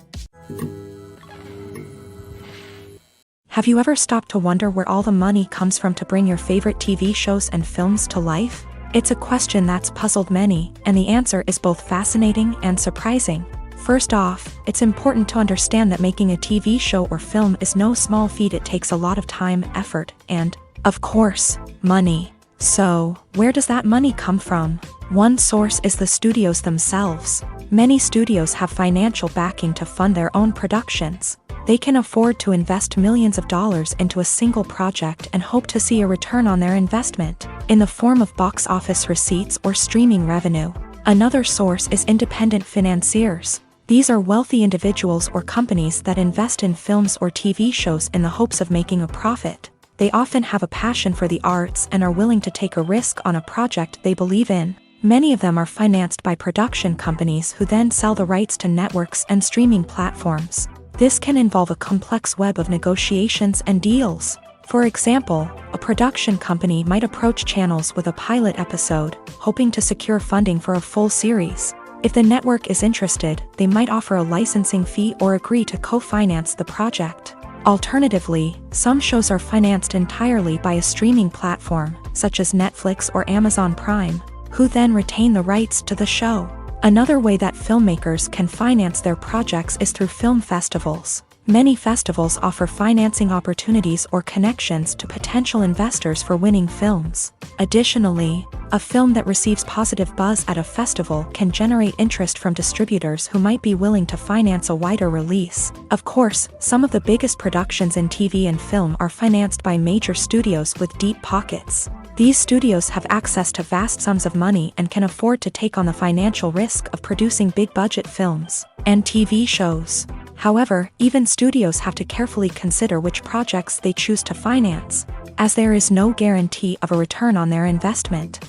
Have you ever stopped to wonder where all the money comes from to bring your favorite TV shows and films to life? It's a question that's puzzled many, and the answer is both fascinating and surprising. First off, it's important to understand that making a TV show or film is no small feat. It takes a lot of time, effort, and, of course, money. So, where does that money come from? One source is the studios themselves. Many studios have financial backing to fund their own productions. They can afford to invest millions of dollars into a single project and hope to see a return on their investment, in the form of box office receipts or streaming revenue. Another source is independent financiers. These are wealthy individuals or companies that invest in films or TV shows in the hopes of making a profit. They often have a passion for the arts and are willing to take a risk on a project they believe in. Many of them are financed by production companies who then sell the rights to networks and streaming platforms. This can involve a complex web of negotiations and deals. For example, a production company might approach channels with a pilot episode, hoping to secure funding for a full series. If the network is interested, they might offer a licensing fee or agree to co-finance the project. Alternatively, some shows are financed entirely by a streaming platform, such as Netflix or Amazon Prime, who then retain the rights to the show. Another way that filmmakers can finance their projects is through film festivals. Many festivals offer financing opportunities or connections to potential investors for winning films. Additionally, a film that receives positive buzz at a festival can generate interest from distributors who might be willing to finance a wider release. Of course, some of the biggest productions in TV and film are financed by major studios with deep pockets. These studios have access to vast sums of money and can afford to take on the financial risk of producing big-budget films and TV shows. However, even studios have to carefully consider which projects they choose to finance, as there is no guarantee of a return on their investment.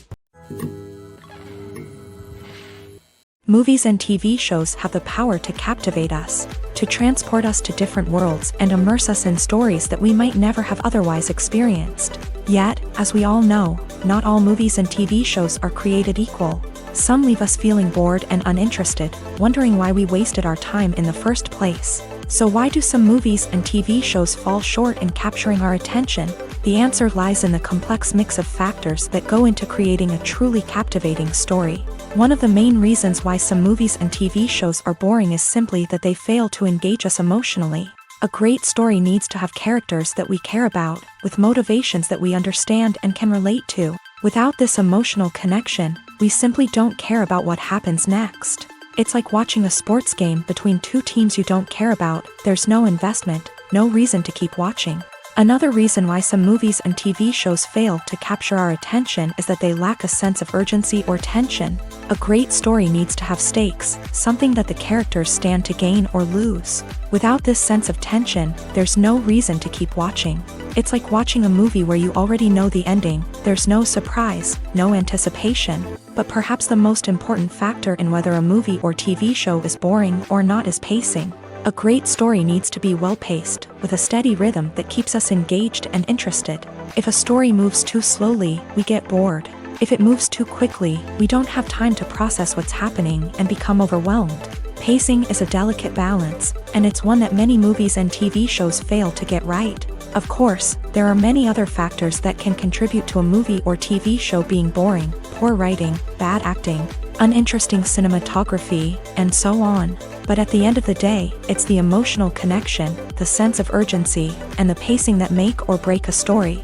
Movies and TV shows have the power to captivate us, to transport us to different worlds and immerse us in stories that we might never have otherwise experienced. Yet, as we all know, not all movies and TV shows are created equal. Some leave us feeling bored and uninterested, wondering why we wasted our time in the first place. So why do some movies and TV shows fall short in capturing our attention? The answer lies in the complex mix of factors that go into creating a truly captivating story. One of the main reasons why some movies and TV shows are boring is simply that they fail to engage us emotionally. A great story needs to have characters that we care about, with motivations that we understand and can relate to. Without this emotional connection, we simply don't care about what happens next. It's like watching a sports game between two teams you don't care about. There's no investment, no reason to keep watching. Another reason why some movies and TV shows fail to capture our attention is that they lack a sense of urgency or tension. A great story needs to have stakes, something that the characters stand to gain or lose. Without this sense of tension, there's no reason to keep watching. It's like watching a movie where you already know the ending. There's no surprise, no anticipation. But perhaps the most important factor in whether a movie or TV show is boring or not is pacing. A great story needs to be well-paced, with a steady rhythm that keeps us engaged and interested. If a story moves too slowly, we get bored. If it moves too quickly, we don't have time to process what's happening and become overwhelmed. Pacing is a delicate balance, and it's one that many movies and TV shows fail to get right. Of course, there are many other factors that can contribute to a movie or TV show being boring: poor writing, bad acting, uninteresting cinematography, and so on. But at the end of the day, it's the emotional connection, the sense of urgency, and the pacing that make or break a story.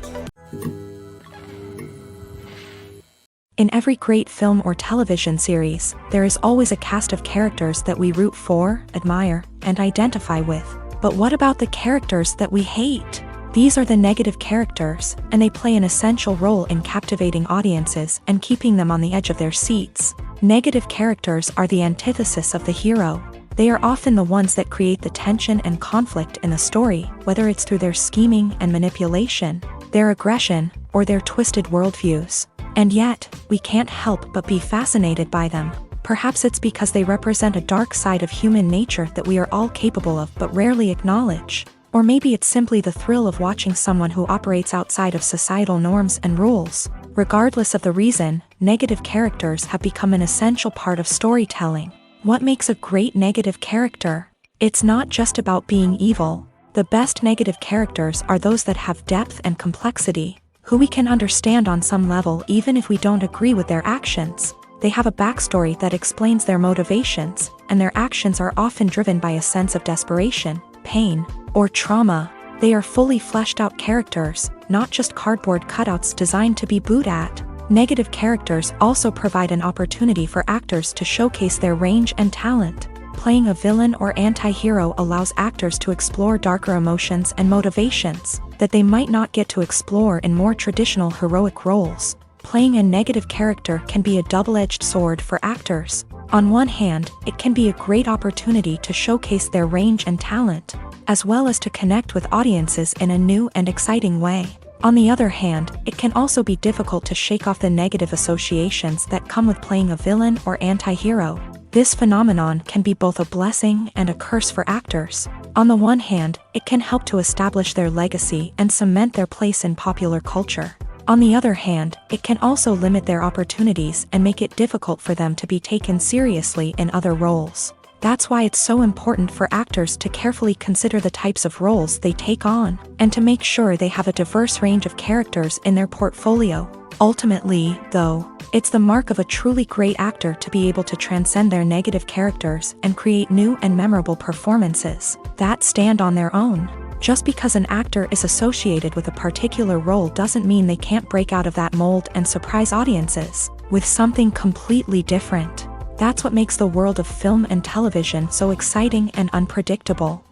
In every great film or television series, there is always a cast of characters that we root for, admire, and identify with. But what about the characters that we hate? These are the negative characters, and they play an essential role in captivating audiences and keeping them on the edge of their seats. Negative characters are the antithesis of the hero. They are often the ones that create the tension and conflict in the story, whether it's through their scheming and manipulation, their aggression, or their twisted worldviews. And yet, we can't help but be fascinated by them. Perhaps it's because they represent a dark side of human nature that we are all capable of but rarely acknowledge. Or maybe it's simply the thrill of watching someone who operates outside of societal norms and rules. Regardless of the reason, negative characters have become an essential part of storytelling. What makes a great negative character? It's not just about being evil. The best negative characters are those that have depth and complexity, who we can understand on some level even if we don't agree with their actions. They have a backstory that explains their motivations, and their actions are often driven by a sense of desperation, pain, or trauma. They are fully fleshed out characters, not just cardboard cutouts designed to be booed at. Negative characters also provide an opportunity for actors to showcase their range and talent. Playing a villain or anti-hero allows actors to explore darker emotions and motivations that they might not get to explore in more traditional heroic roles. Playing a negative character can be a double-edged sword for actors. On one hand, it can be a great opportunity to showcase their range and talent, as well as to connect with audiences in a new and exciting way. On the other hand, it can also be difficult to shake off the negative associations that come with playing a villain or anti-hero. This phenomenon can be both a blessing and a curse for actors. On the one hand, it can help to establish their legacy and cement their place in popular culture. On the other hand, it can also limit their opportunities and make it difficult for them to be taken seriously in other roles. That's why it's so important for actors to carefully consider the types of roles they take on, and to make sure they have a diverse range of characters in their portfolio. Ultimately, though, it's the mark of a truly great actor to be able to transcend their negative characters and create new and memorable performances that stand on their own. Just because an actor is associated with a particular role doesn't mean they can't break out of that mold and surprise audiences with something completely different. That's what makes the world of film and television so exciting and unpredictable.